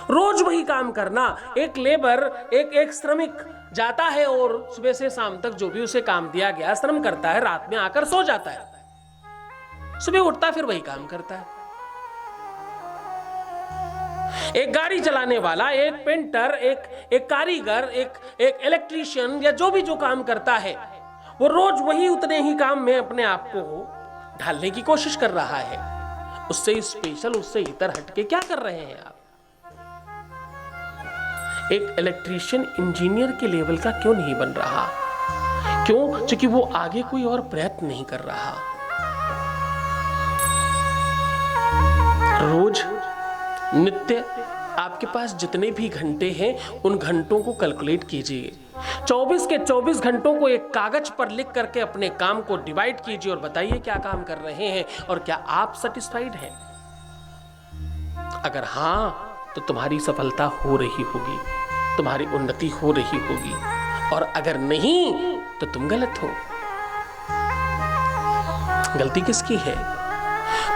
रोज वही काम करना। एक लेबर, एक श्रमिक जाता है और सुबह से शाम तक जो भी उसे काम दिया गया श्रम करता है, रात में आकर सो जाता है, सुबह उठता है फिर वही काम करता है। एक गाड़ी चलाने वाला, एक पेंटर, एक कारीगर, एक इलेक्ट्रीशियन, या जो भी जो काम करता है, वो रोज वही उतने ही काम में अपने आप को ढालने की कोशिश कर रहा है। उससे स्पेशल, उससे इतर हटके क्या कर रहे हैं आप? एक इलेक्ट्रीशियन इंजीनियर के लेवल का क्यों नहीं बन रहा? क्यों? क्योंकि वो आगे कोई और प्रयत्न नहीं कर रहा। रोज नित्य आपके पास जितने भी घंटे हैं उन घंटों को कैलकुलेट कीजिए। 24 के 24 घंटों को एक कागज पर लिख करके अपने काम को डिवाइड कीजिए और बताइए क्या काम कर रहे हैं और क्या आप सेटिस्फाइड हैं। अगर हाँ, तो तुम्हारी सफलता हो रही होगी, तुम्हारी उन्नति हो रही होगी, और अगर नहीं तो तुम गलत हो। गलती किसकी है?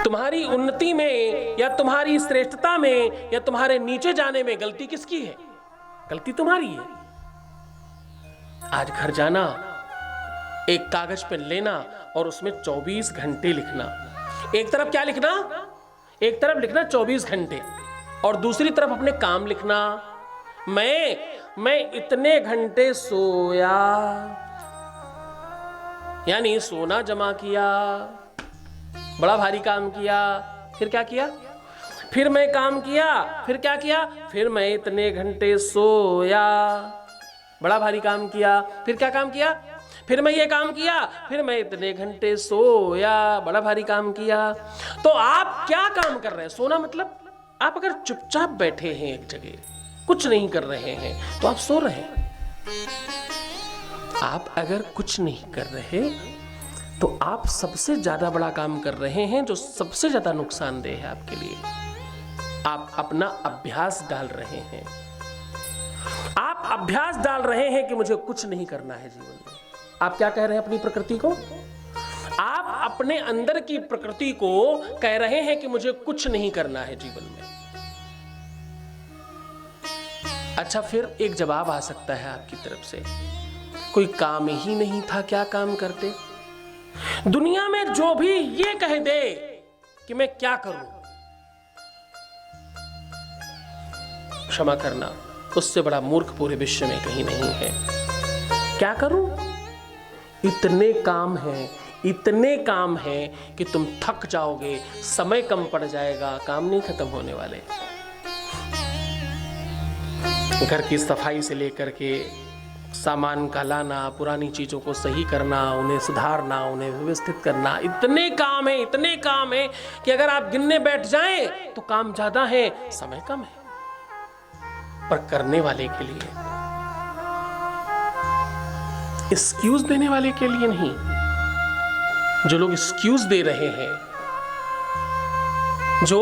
तुम्हारी उन्नति में या तुम्हारी श्रेष्ठता में या तुम्हारे नीचे जाने में गलती किसकी है? गलती तुम्हारी है। आज घर जाना, एक कागज पे लेना और उसमें 24 घंटे लिखना। एक तरफ क्या लिखना? एक तरफ लिखना 24 घंटे और दूसरी तरफ अपने काम लिखना। मैं इतने घंटे सोया, यानी सोना जमा किया, बड़ा भारी काम किया, फिर क्या किया? फिर मैं काम किया, फिर क्या किया? फिर मैं इतने घंटे सोया, बड़ा भारी काम किया, फिर क्या काम किया? फिर मैं ये काम किया, फिर मैं इतने घंटे सोया, बड़ा भारी काम किया। तो आप क्या काम कर रहे हैं? सोना मतलब आप अगर चुपचाप बैठे हैं एक जगह, कुछ नहीं कर रहे हैं, तो आप सो रहे हैं। आप अगर कुछ नहीं कर रहे तो आप सबसे ज्यादा बड़ा काम कर रहे हैं, जो सबसे ज्यादा नुकसानदेह है आपके लिए। आप अपना अभ्यास डाल रहे हैं। आप अभ्यास डाल रहे हैं कि मुझे कुछ नहीं करना है जीवन में। आप क्या कह रहे हैं अपनी प्रकृति को? आप अपने अंदर की प्रकृति को कह रहे हैं कि मुझे कुछ नहीं करना है जीवन में। अच्छा, फिर एक जवाब आ सकता है आपकी तरफ से, कोई काम ही नहीं था, क्या काम करते? दुनिया में जो भी ये कह दे कि मैं क्या करूं, क्षमा करना, उससे बड़ा मूर्ख पूरे विश्व में कहीं नहीं है। क्या करूं? इतने काम हैं कि तुम थक जाओगे, समय कम पड़ जाएगा, काम नहीं खत्म होने वाले। घर की सफाई से लेकर के सामान का लाना, पुरानी चीजों को सही करना, उन्हें सुधारना, उन्हें व्यवस्थित करना, इतने काम है कि अगर आप गिनने बैठ जाएं तो काम ज्यादा है, समय कम है। पर करने वाले के लिए, एक्सक्यूज देने वाले के लिए नहीं। जो लोग एक्सक्यूज दे रहे हैं, जो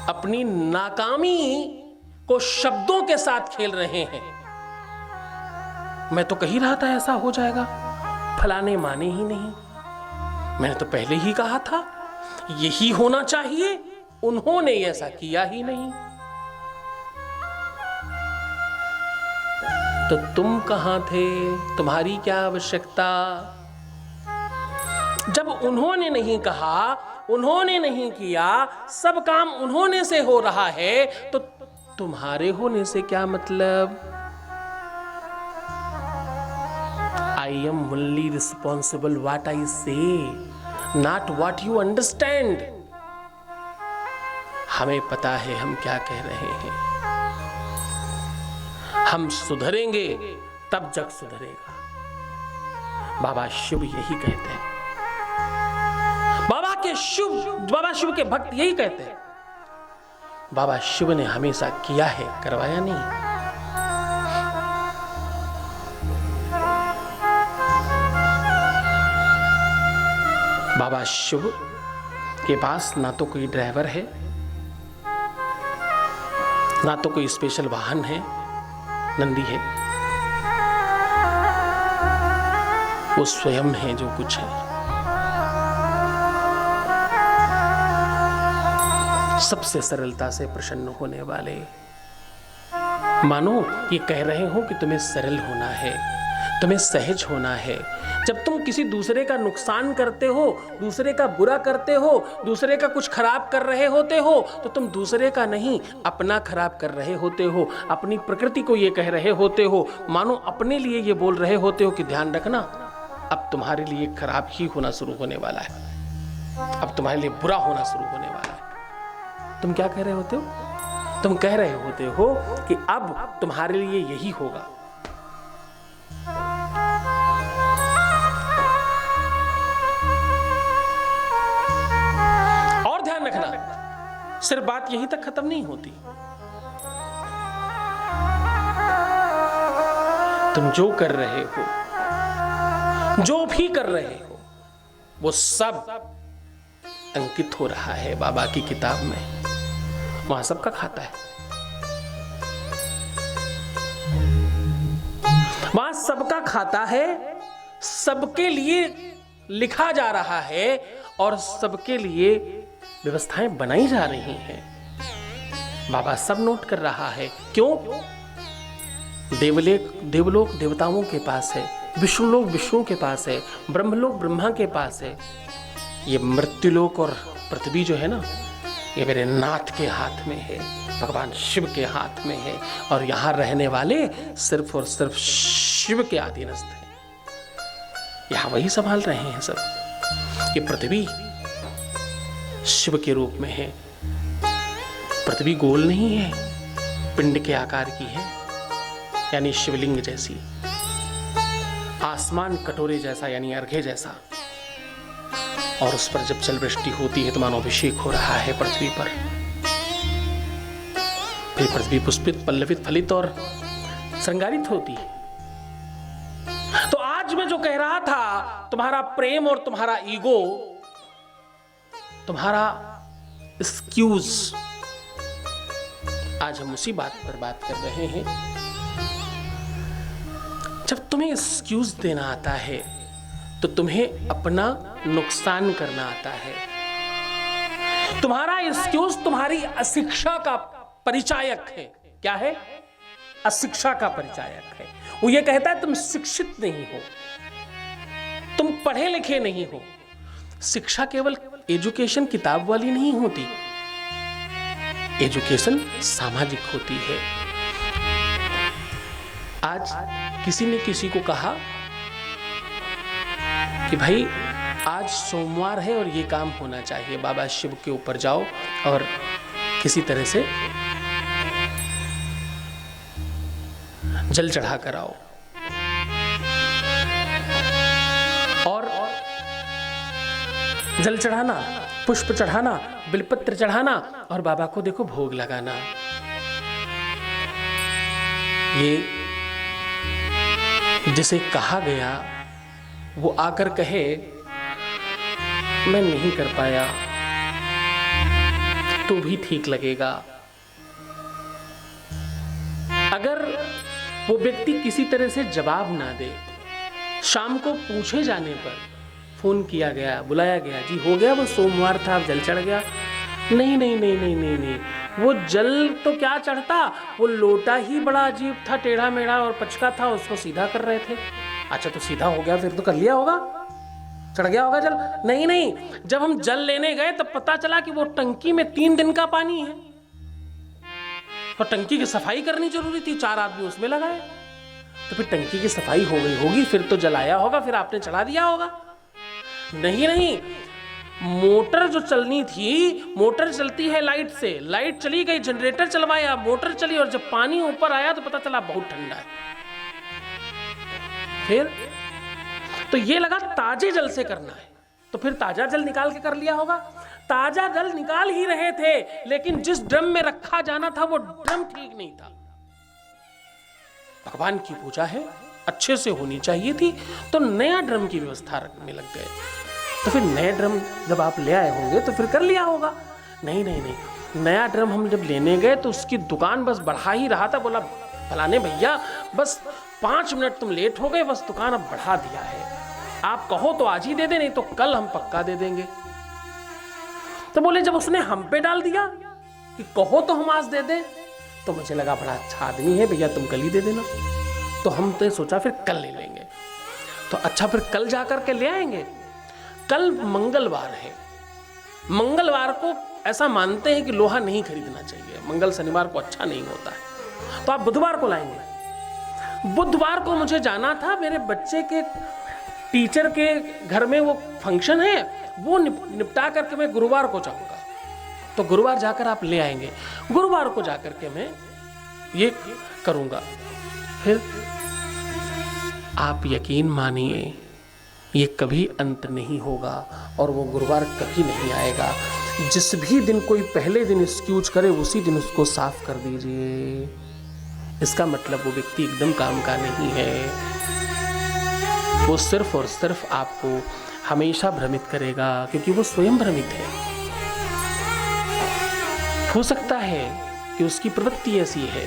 अपनी नाकामी को शब्दों के साथ खेल रहे हैं, मैं तो कह ही रहा था ऐसा हो जाएगा, फलाने माने ही नहीं, मैंने तो पहले ही कहा था यही होना चाहिए, उन्होंने ऐसा किया ही नहीं। तो तुम कहां थे? तुम्हारी क्या आवश्यकता? जब उन्होंने नहीं कहा, उन्होंने नहीं किया, सब काम उन्होंने से हो रहा है, तो तुम्हारे होने से क्या मतलब? I am only responsible what I say, not what you understand. हमें पता है हम क्या कह रहे हैं। हम सुधरेंगे तब जग सुधरेगा। बाबा शिव यही कहते हैं। बाबा शिव के भक्त यही कहते हैं। बाबा शिव ने हमेशा किया है, करवाया नहीं। बाबा शिव के पास ना तो कोई ड्राइवर है, ना तो कोई स्पेशल वाहन है, नंदी है, वो स्वयं है जो कुछ है। सबसे सरलता से प्रसन्न होने वाले। मानो ये कह रहे हो कि तुम्हें सरल होना है, तुम्हें सहज होना है। जब तुम किसी दूसरे का नुकसान करते हो, दूसरे का बुरा करते हो, दूसरे का कुछ खराब कर रहे होते हो, तो तुम दूसरे का नहीं, अपना खराब कर रहे होते हो। अपनी प्रकृति को ये कह रहे होते हो, मानो अपने लिए ये बोल रहे होते हो कि ध्यान रखना, अब तुम्हारे लिए खराब ही होना शुरू होने वाला है, अब तुम्हारे लिए बुरा होना शुरू होने वाला है। तुम क्या कह रहे होते हो? तुम कह रहे होते हो कि अब तुम्हारे लिए यही होगा। और ध्यान रखना, सिर्फ बात यहीं तक खत्म नहीं होती। तुम जो कर रहे हो, जो भी कर रहे हो, वो सब अंकित हो रहा है बाबा की किताब में। वहां सबका खाता है, वहां सबका खाता है, सबके लिए लिखा जा रहा है और सबके लिए व्यवस्थाएं बनाई जा रही हैं। बाबा सब नोट कर रहा है। क्यों? देवलोक देवताओं के पास है, विष्णुलोक विष्णु के पास है, ब्रह्मलोक ब्रह्मा के पास है। ये मृत्युलोक और पृथ्वी जो है ना, ये मेरे नाथ के हाथ में है, भगवान शिव के हाथ में है। और यहां रहने वाले सिर्फ और सिर्फ शिव के अधीनस्थ हैं। यहां वही संभाल रहे हैं सब। ये पृथ्वी शिव के रूप में है। पृथ्वी गोल नहीं है, पिंड के आकार की है, यानी शिवलिंग जैसी। आज आसमान कटोरे जैसा यानी अर्घे जैसा, और उस पर जब जल वृष्टि होती है तो मानो अभिषेक हो रहा है पृथ्वी पर। फिर पृथ्वी पुष्पित, पल्लवित, फलित और श्रृंगारित होती है। तो आज मैं जो कह रहा था, तुम्हारा प्रेम और तुम्हारा ईगो, तुम्हारा एक्सक्यूज, आज हम उसी बात पर बात कर रहे हैं। जब तुम्हें एक्सक्यूज देना आता है तो तुम्हें अपना नुकसान करना आता है। तुम्हारा एक्सक्यूज तुम्हारी अशिक्षा का परिचायक है। क्या है? अशिक्षा का परिचायक है। वो ये कहता है तुम शिक्षित नहीं हो, तुम पढ़े लिखे नहीं हो। शिक्षा केवल एजुकेशन किताब वाली नहीं होती, एजुकेशन सामाजिक होती है। आज किसी ने किसी को कहा कि भाई आज सोमवार है और ये काम होना चाहिए, बाबा शिव के ऊपर जाओ और किसी तरह से जल चढ़ा कर आओ। और जल चढ़ाना, पुष्प चढ़ाना, बिलपत्र चढ़ाना और बाबा को देखो भोग लगाना। ये जिसे कहा गया वो आकर कहे मैं नहीं कर पाया तो भी ठीक लगेगा। अगर वो व्यक्ति किसी तरह से जवाब ना दे, शाम को पूछे जाने पर फोन किया गया, बुलाया गया, जी हो गया, वो सोमवार था, जल चढ़ गया। नहीं नहीं नहीं नहीं नहीं नहीं, वो जल तो क्या चढ़ता, वो लोटा ही बड़ा अजीब था, टेढ़ा मेढ़ा और पचका था, उसको सीधा कर रहे थे। अच्छा तो सीधा हो गया, फिर तो कर लिया होगा, चढ़ गया होगा जल। नहीं नहीं, जब हम जल लेने गए तब पता चला कि वो टंकी में 3 दिन का पानी है और टंकी की सफाई करनी जरूरी थी, 4 आदमी उसमें लगाए। तो फिर टंकी की सफाई हो गई होगी, फिर तो जलाया होगा, फिर आपने चढ़ा दिया होगा। नहीं नहीं, मोटर जो चलनी थी, मोटर चलती है लाइट से, लाइट चली गई, जनरेटर चलवाया, मोटर चली और जब पानी ऊपर आया तो पता चला बहुत ठंडा है। फिर तो ये लगा ताजे जल से करना है, तो फिर ताजा जल निकाल के कर लिया होगा। ताजा जल निकाल ही रहे थे, लेकिन जिस ड्रम में रखा जाना था वो ड्रम ठीक नहीं था। भगवान की पूजा है, अच्छे से होनी चाहिए थी, तो नया ड्रम की व्यवस्था रखने लग गए। तो फिर नए ड्रम जब आप ले आए होंगे तो फिर कर लिया होगा। नहीं नहीं नहीं, नया ड्रम हम जब लेने गए तो उसकी दुकान बस बढ़ा ही रहा था। बोला फलाने भैया बस 5 मिनट तुम लेट हो गए, बस दुकान अब बढ़ा दिया है, आप कहो तो आज ही दे दे, नहीं तो कल हम पक्का दे देंगे। तो बोले जब उसने हम पे डाल दिया कि कहो तो हम आज दे दें, तो मुझे लगा बड़ा अच्छा आदमी है भैया, तुम कल ही दे देना। तो हम तो सोचा फिर कल ले लेंगे। तो अच्छा फिर कल जाकर के ले आएंगे। कल मंगलवार है, मंगलवार को ऐसा मानते हैं कि लोहा नहीं खरीदना चाहिए, मंगल शनिवार को अच्छा नहीं होता है, तो आप बुधवार को लाएंगे। बुधवार को मुझे जाना था, मेरे बच्चे के टीचर के घर में वो फंक्शन है, वो निपटा करके मैं गुरुवार को जाऊंगा। तो गुरुवार जाकर आप ले आएंगे, गुरुवार को जाकर के मैं ये करूंगा। फिर आप यकीन मानिए ये कभी अंत नहीं होगा और वो गुरुवार कभी नहीं आएगा। जिस भी दिन कोई पहले दिन एक्सक्यूज करे उसी दिन उसको साफ कर दीजिए। इसका मतलब वो व्यक्ति एकदम काम का नहीं है, वो सिर्फ और सिर्फ आपको हमेशा भ्रमित करेगा, क्योंकि वो स्वयं भ्रमित है। हो सकता है कि उसकी प्रवृत्ति ऐसी है,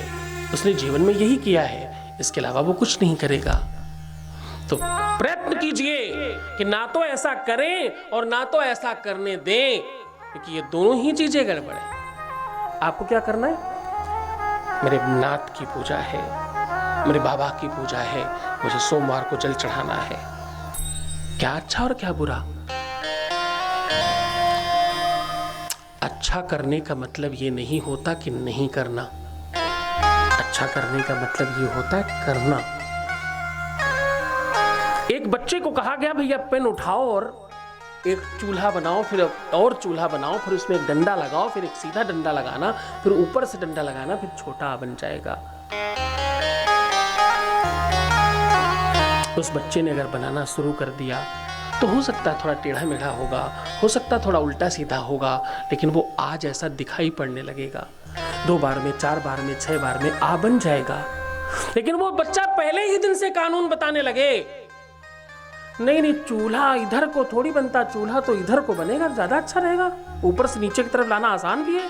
उसने जीवन में यही किया है, इसके अलावा वो कुछ नहीं करेगा। तो प्रयत्न कीजिए कि ना तो ऐसा करें और ना तो ऐसा करने दें, क्योंकि ये दोनों ही चीजें गड़बड़ है। आपको क्या करना है? मेरे नाथ की पूजा है, मेरे बाबा की पूजा है, मुझे सोमवार को जल चढ़ाना है। क्या अच्छा और क्या बुरा? अच्छा करने का मतलब ये नहीं होता कि नहीं करना, अच्छा करने का मतलब ये होता है करना। एक बच्चे को कहा गया भैया पेन उठाओ और एक चूल्हा बनाओ, फिर और चूल्हा बनाओ, फिर उसमें एक डंडा लगाओ, फिर एक सीधा डंडा लगाना, फिर ऊपर से डंडा लगाना, फिर छोटा बन जाएगा। उस बच्चे ने अगर बनाना शुरू कर दिया तो हो सकता है थोड़ा टेढ़ा मेढ़ा होगा, हो सकता है थोड़ा उल्टा सीधा होगा, लेकिन वो आज ऐसा दिखाई पड़ने लगेगा। 2 बार में, 4 बार में, 6 बार में आ बन जाएगा। लेकिन वो बच्चा पहले ही दिन से कानून बताने लगे, नहीं नहीं, चूल्हा इधर को थोड़ी बनता, चूल्हा तो इधर को बनेगा, ज्यादा अच्छा रहेगा, ऊपर से नीचे की तरफ लाना आसान भी है।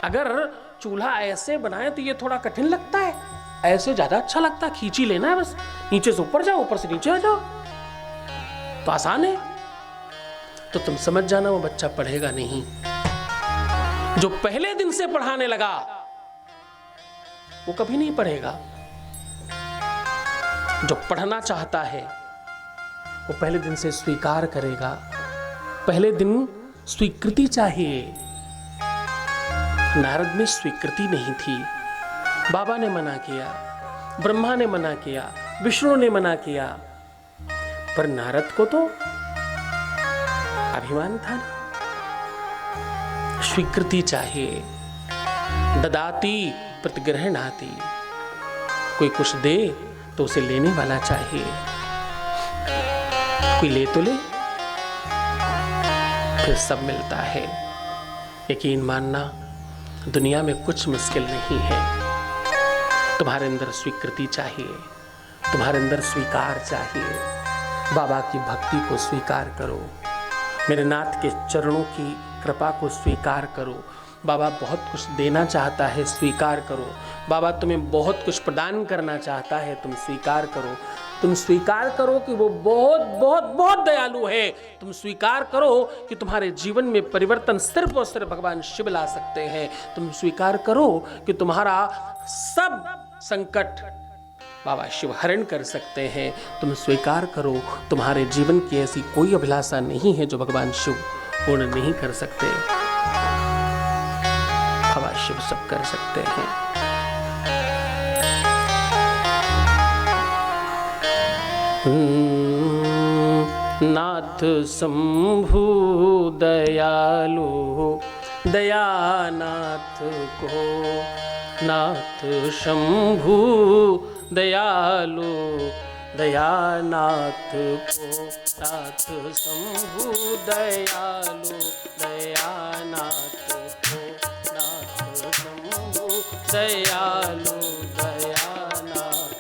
अगर चूल्हा ऐसे बनाए तो ये थोड़ा कठिन लगता है, ऐसे ज्यादा अच्छा लगता है, खींची लेना है बस, नीचे से ऊपर जाओ, ऊपर से नीचे आ जाओ, तो आसान है। तो तुम समझ जाना वो बच्चा पढ़ेगा नहीं। जो पहले दिन से पढ़ाने लगा वो कभी नहीं पढ़ेगा। जो पढ़ना चाहता है वो पहले दिन से स्वीकार करेगा। पहले दिन स्वीकृति चाहिए। नारद में स्वीकृति नहीं थी। बाबा ने मना किया, ब्रह्मा ने मना किया, विष्णु ने मना किया, पर नारद को तो अभिमान था ना। स्वीकृति चाहिए। ददाती प्रतिग्रहणाति। कोई कुछ दे तो उसे लेने वाला चाहिए। कोई ले तो ले, फिर सब मिलता है। यकीन मानना, दुनिया में कुछ मुश्किल नहीं है। तुम्हारे अंदर स्वीकृति चाहिए, तुम्हारे अंदर स्वीकार चाहिए। बाबा की भक्ति को स्वीकार करो, मेरे नाथ के चरणों की कृपा को स्वीकार करो। बाबा बहुत कुछ देना चाहता है, स्वीकार करो। बाबा तुम्हें बहुत कुछ प्रदान करना चाहता है, तुम स्वीकार करो। तुम स्वीकार करो कि वो बहुत बहुत बहुत दयालु है। तुम स्वीकार करो कि तुम्हारे जीवन में परिवर्तन सिर्फ और सिर्फ भगवान शिव ला सकते हैं। तुम स्वीकार करो कि तुम्हारा सब संकट बाबा शिव हरण कर सकते हैं। तुम स्वीकार करो, तुम्हारे जीवन की ऐसी कोई अभिलाषा नहीं है जो भगवान शिव पूर्ण नहीं कर सकते। बाबा शिव सब कर सकते हैं। नाथ शंभु दयालु दयानाथ को, नाथ शंभु दयालु दयानाथ को, नाथ शंभु दयालु दयानाथ को, नाथ शंभु दयालु दयानाथ,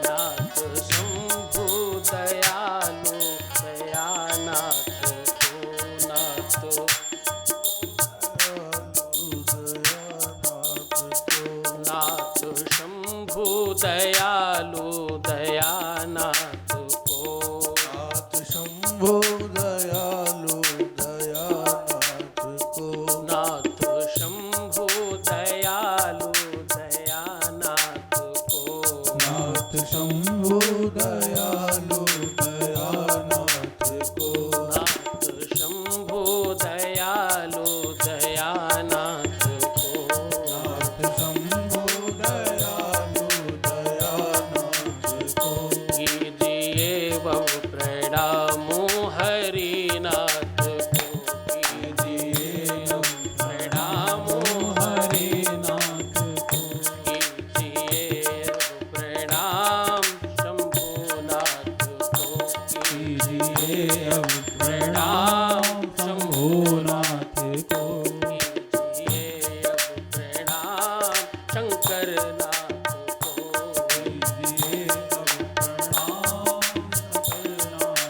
नाथ शंभु दयालु दयानाथ को, नाथ शंभु दयालु दयानाथ को, नाथ शंभो दयालु दयानाथ को, नाथ शंभु दयालु दयानाथ को, नाथ शंभो दयालु दयानाथ को, नाथ शंभु दयालु दयानाथ को, नाथ शंभो दयालु दयानाथ को। कीजिए वह प्रणामो हरिनाथ को, कीजिए प्रणामो हरिनाथ को, कीजिए प्रणाम शंभुनाथ को, कीजिए अब प्रणाम शंभुनाथ को, कीजिए अब प्रणाम शंकरनाथ को, कीजिए अब प्रणाम शंकरनाथ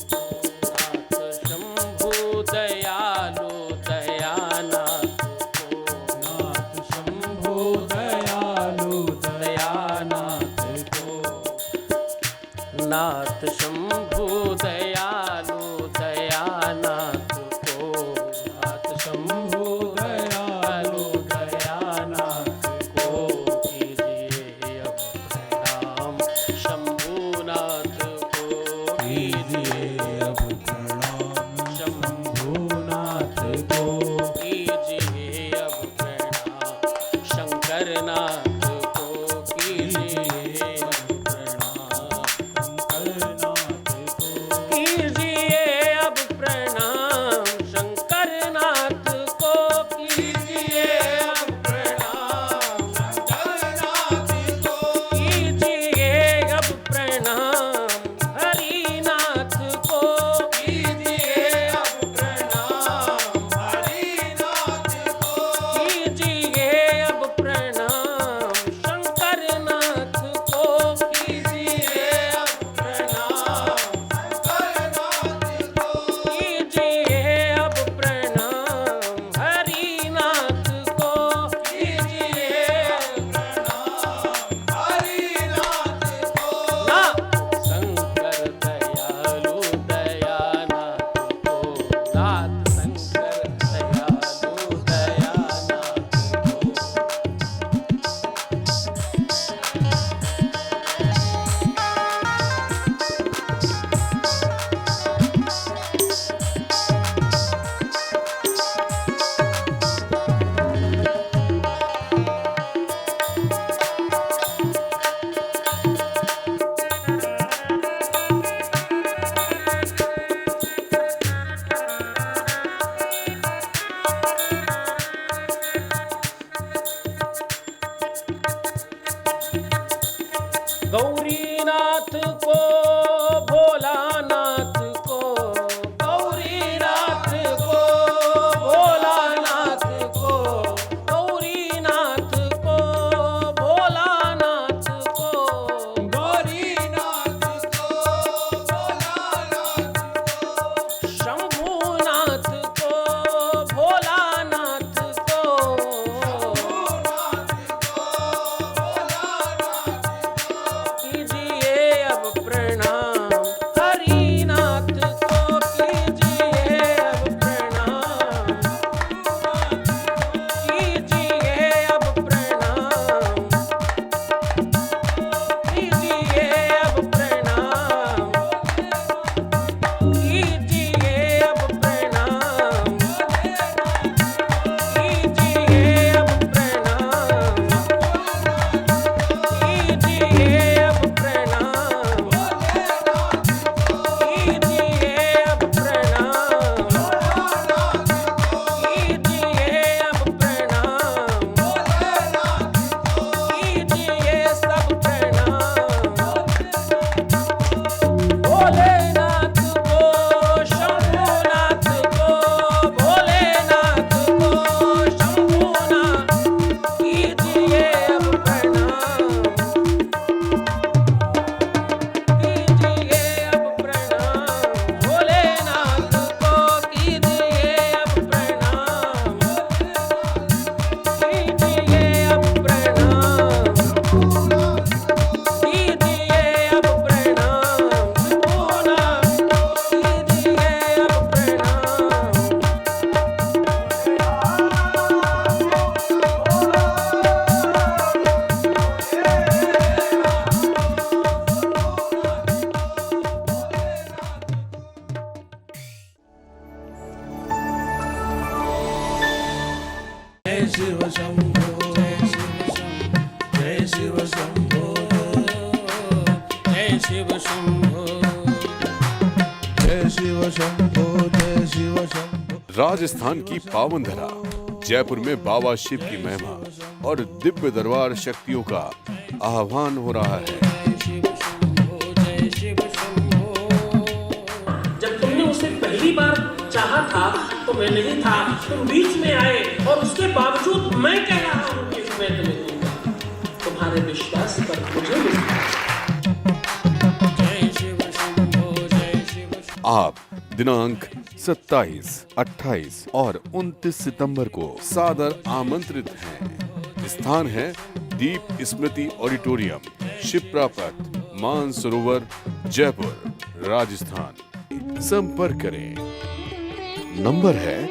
को। नाथ शंभु दयालु दयानाथ को, नाथ शंभो दयालु दयानाथ को, नाथ शंभु दयालु दयानाथ को, नाथ शंभु दयालु दयानाथ को, कीजिए अब प्रणाम शंभुनाथ को, कीजिए अब प्रणाम शंभुनाथ को, कीजिए अब प्रणाम शंकरनाथ को, कीजिए अब प्रणाम, शंकरनाथ को, कीजिए अब प्रणाम शंकरनाथ को, कीजिए अब प्रणाम शंभो जय शिव शंभो जय शिव शंभो जय शिव शंभो जय शिव शंभो। राजस्थान की पावन धरा जयपुर में बाबा शिव की महिमा और दिव्य दरबार शक्तियों का आह्वान हो रहा है। जब तुमने उसे पहली बार चाहा था तो मैं नहीं था, तुम बीच में आए और उसके बावजूद मैं कह रहा हूं कि मैं तुम्हें दूंगा। तुम्हारे विश्वास पर मुझे मिला। जय शिव शंभो जय शिव शंभो। आप दिनांक 27, 28 और 29 सितंबर को सादर आमंत्रित हैं। स्थान है दीप स्मृति ऑडिटोरियम, शिप्रा पथ, मानसरोवर, जयपुर, राजस्थान। संपर्क करें। नंबर है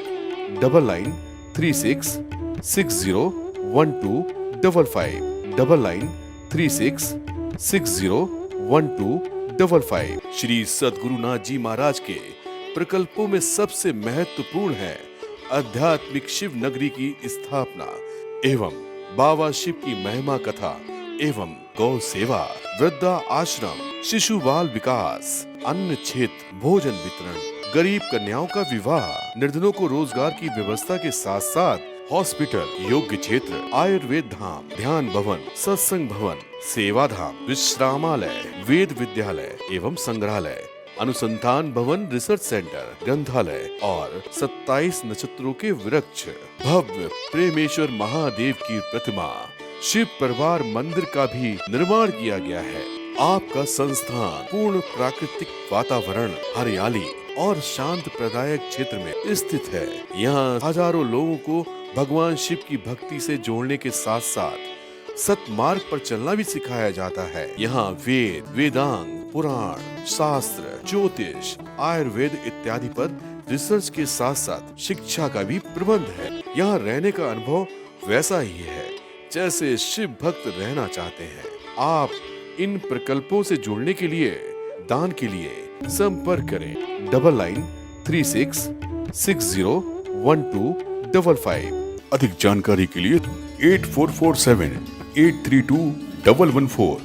9936601255 9936601255। श्री सद्गुरुनाथ जी महाराज के प्रकल्पों में सबसे महत्वपूर्ण है आध्यात्मिक शिव नगरी की स्थापना एवं बाबा शिव की महिमा कथा एवं गौ सेवा, वृद्धा आश्रम, शिशु बाल विकास, अन्न क्षेत्र, भोजन वितरण, गरीब कन्याओं का विवाह, निर्धनों को रोजगार की व्यवस्था के साथ साथ हॉस्पिटल, योग्य क्षेत्र, आयुर्वेद धाम, ध्यान भवन, सत्संग भवन, सेवा धाम, विश्रामालय, वेद विद्यालय एवं संग्रहालय, अनुसंधान भवन, रिसर्च सेंटर, ग्रंथालय और 27 नक्षत्रों के वृक्ष, भव्य प्रेमेश्वर महादेव की प्रतिमा, शिव परिवार मंदिर का भी निर्माण किया गया है। आपका संस्थान पूर्ण प्राकृतिक वातावरण, हरियाली और शांत प्रदायक क्षेत्र में स्थित है। यहाँ हजारों लोगों को भगवान शिव की भक्ति से जोड़ने के साथ साथ सतमार्ग पर चलना भी सिखाया जाता है। यहाँ वेद, वेदांग, पुराण, शास्त्र, ज्योतिष, आयुर्वेद इत्यादि पर रिसर्च के साथ साथ शिक्षा का भी प्रबंध है। यहाँ रहने का अनुभव वैसा ही है जैसे शिव भक्त रहना चाहते हैं। आप इन प्रकल्पों से जुड़ने के लिए, दान के लिए संपर्क करें 9936601255। अधिक जानकारी के लिए 8447832114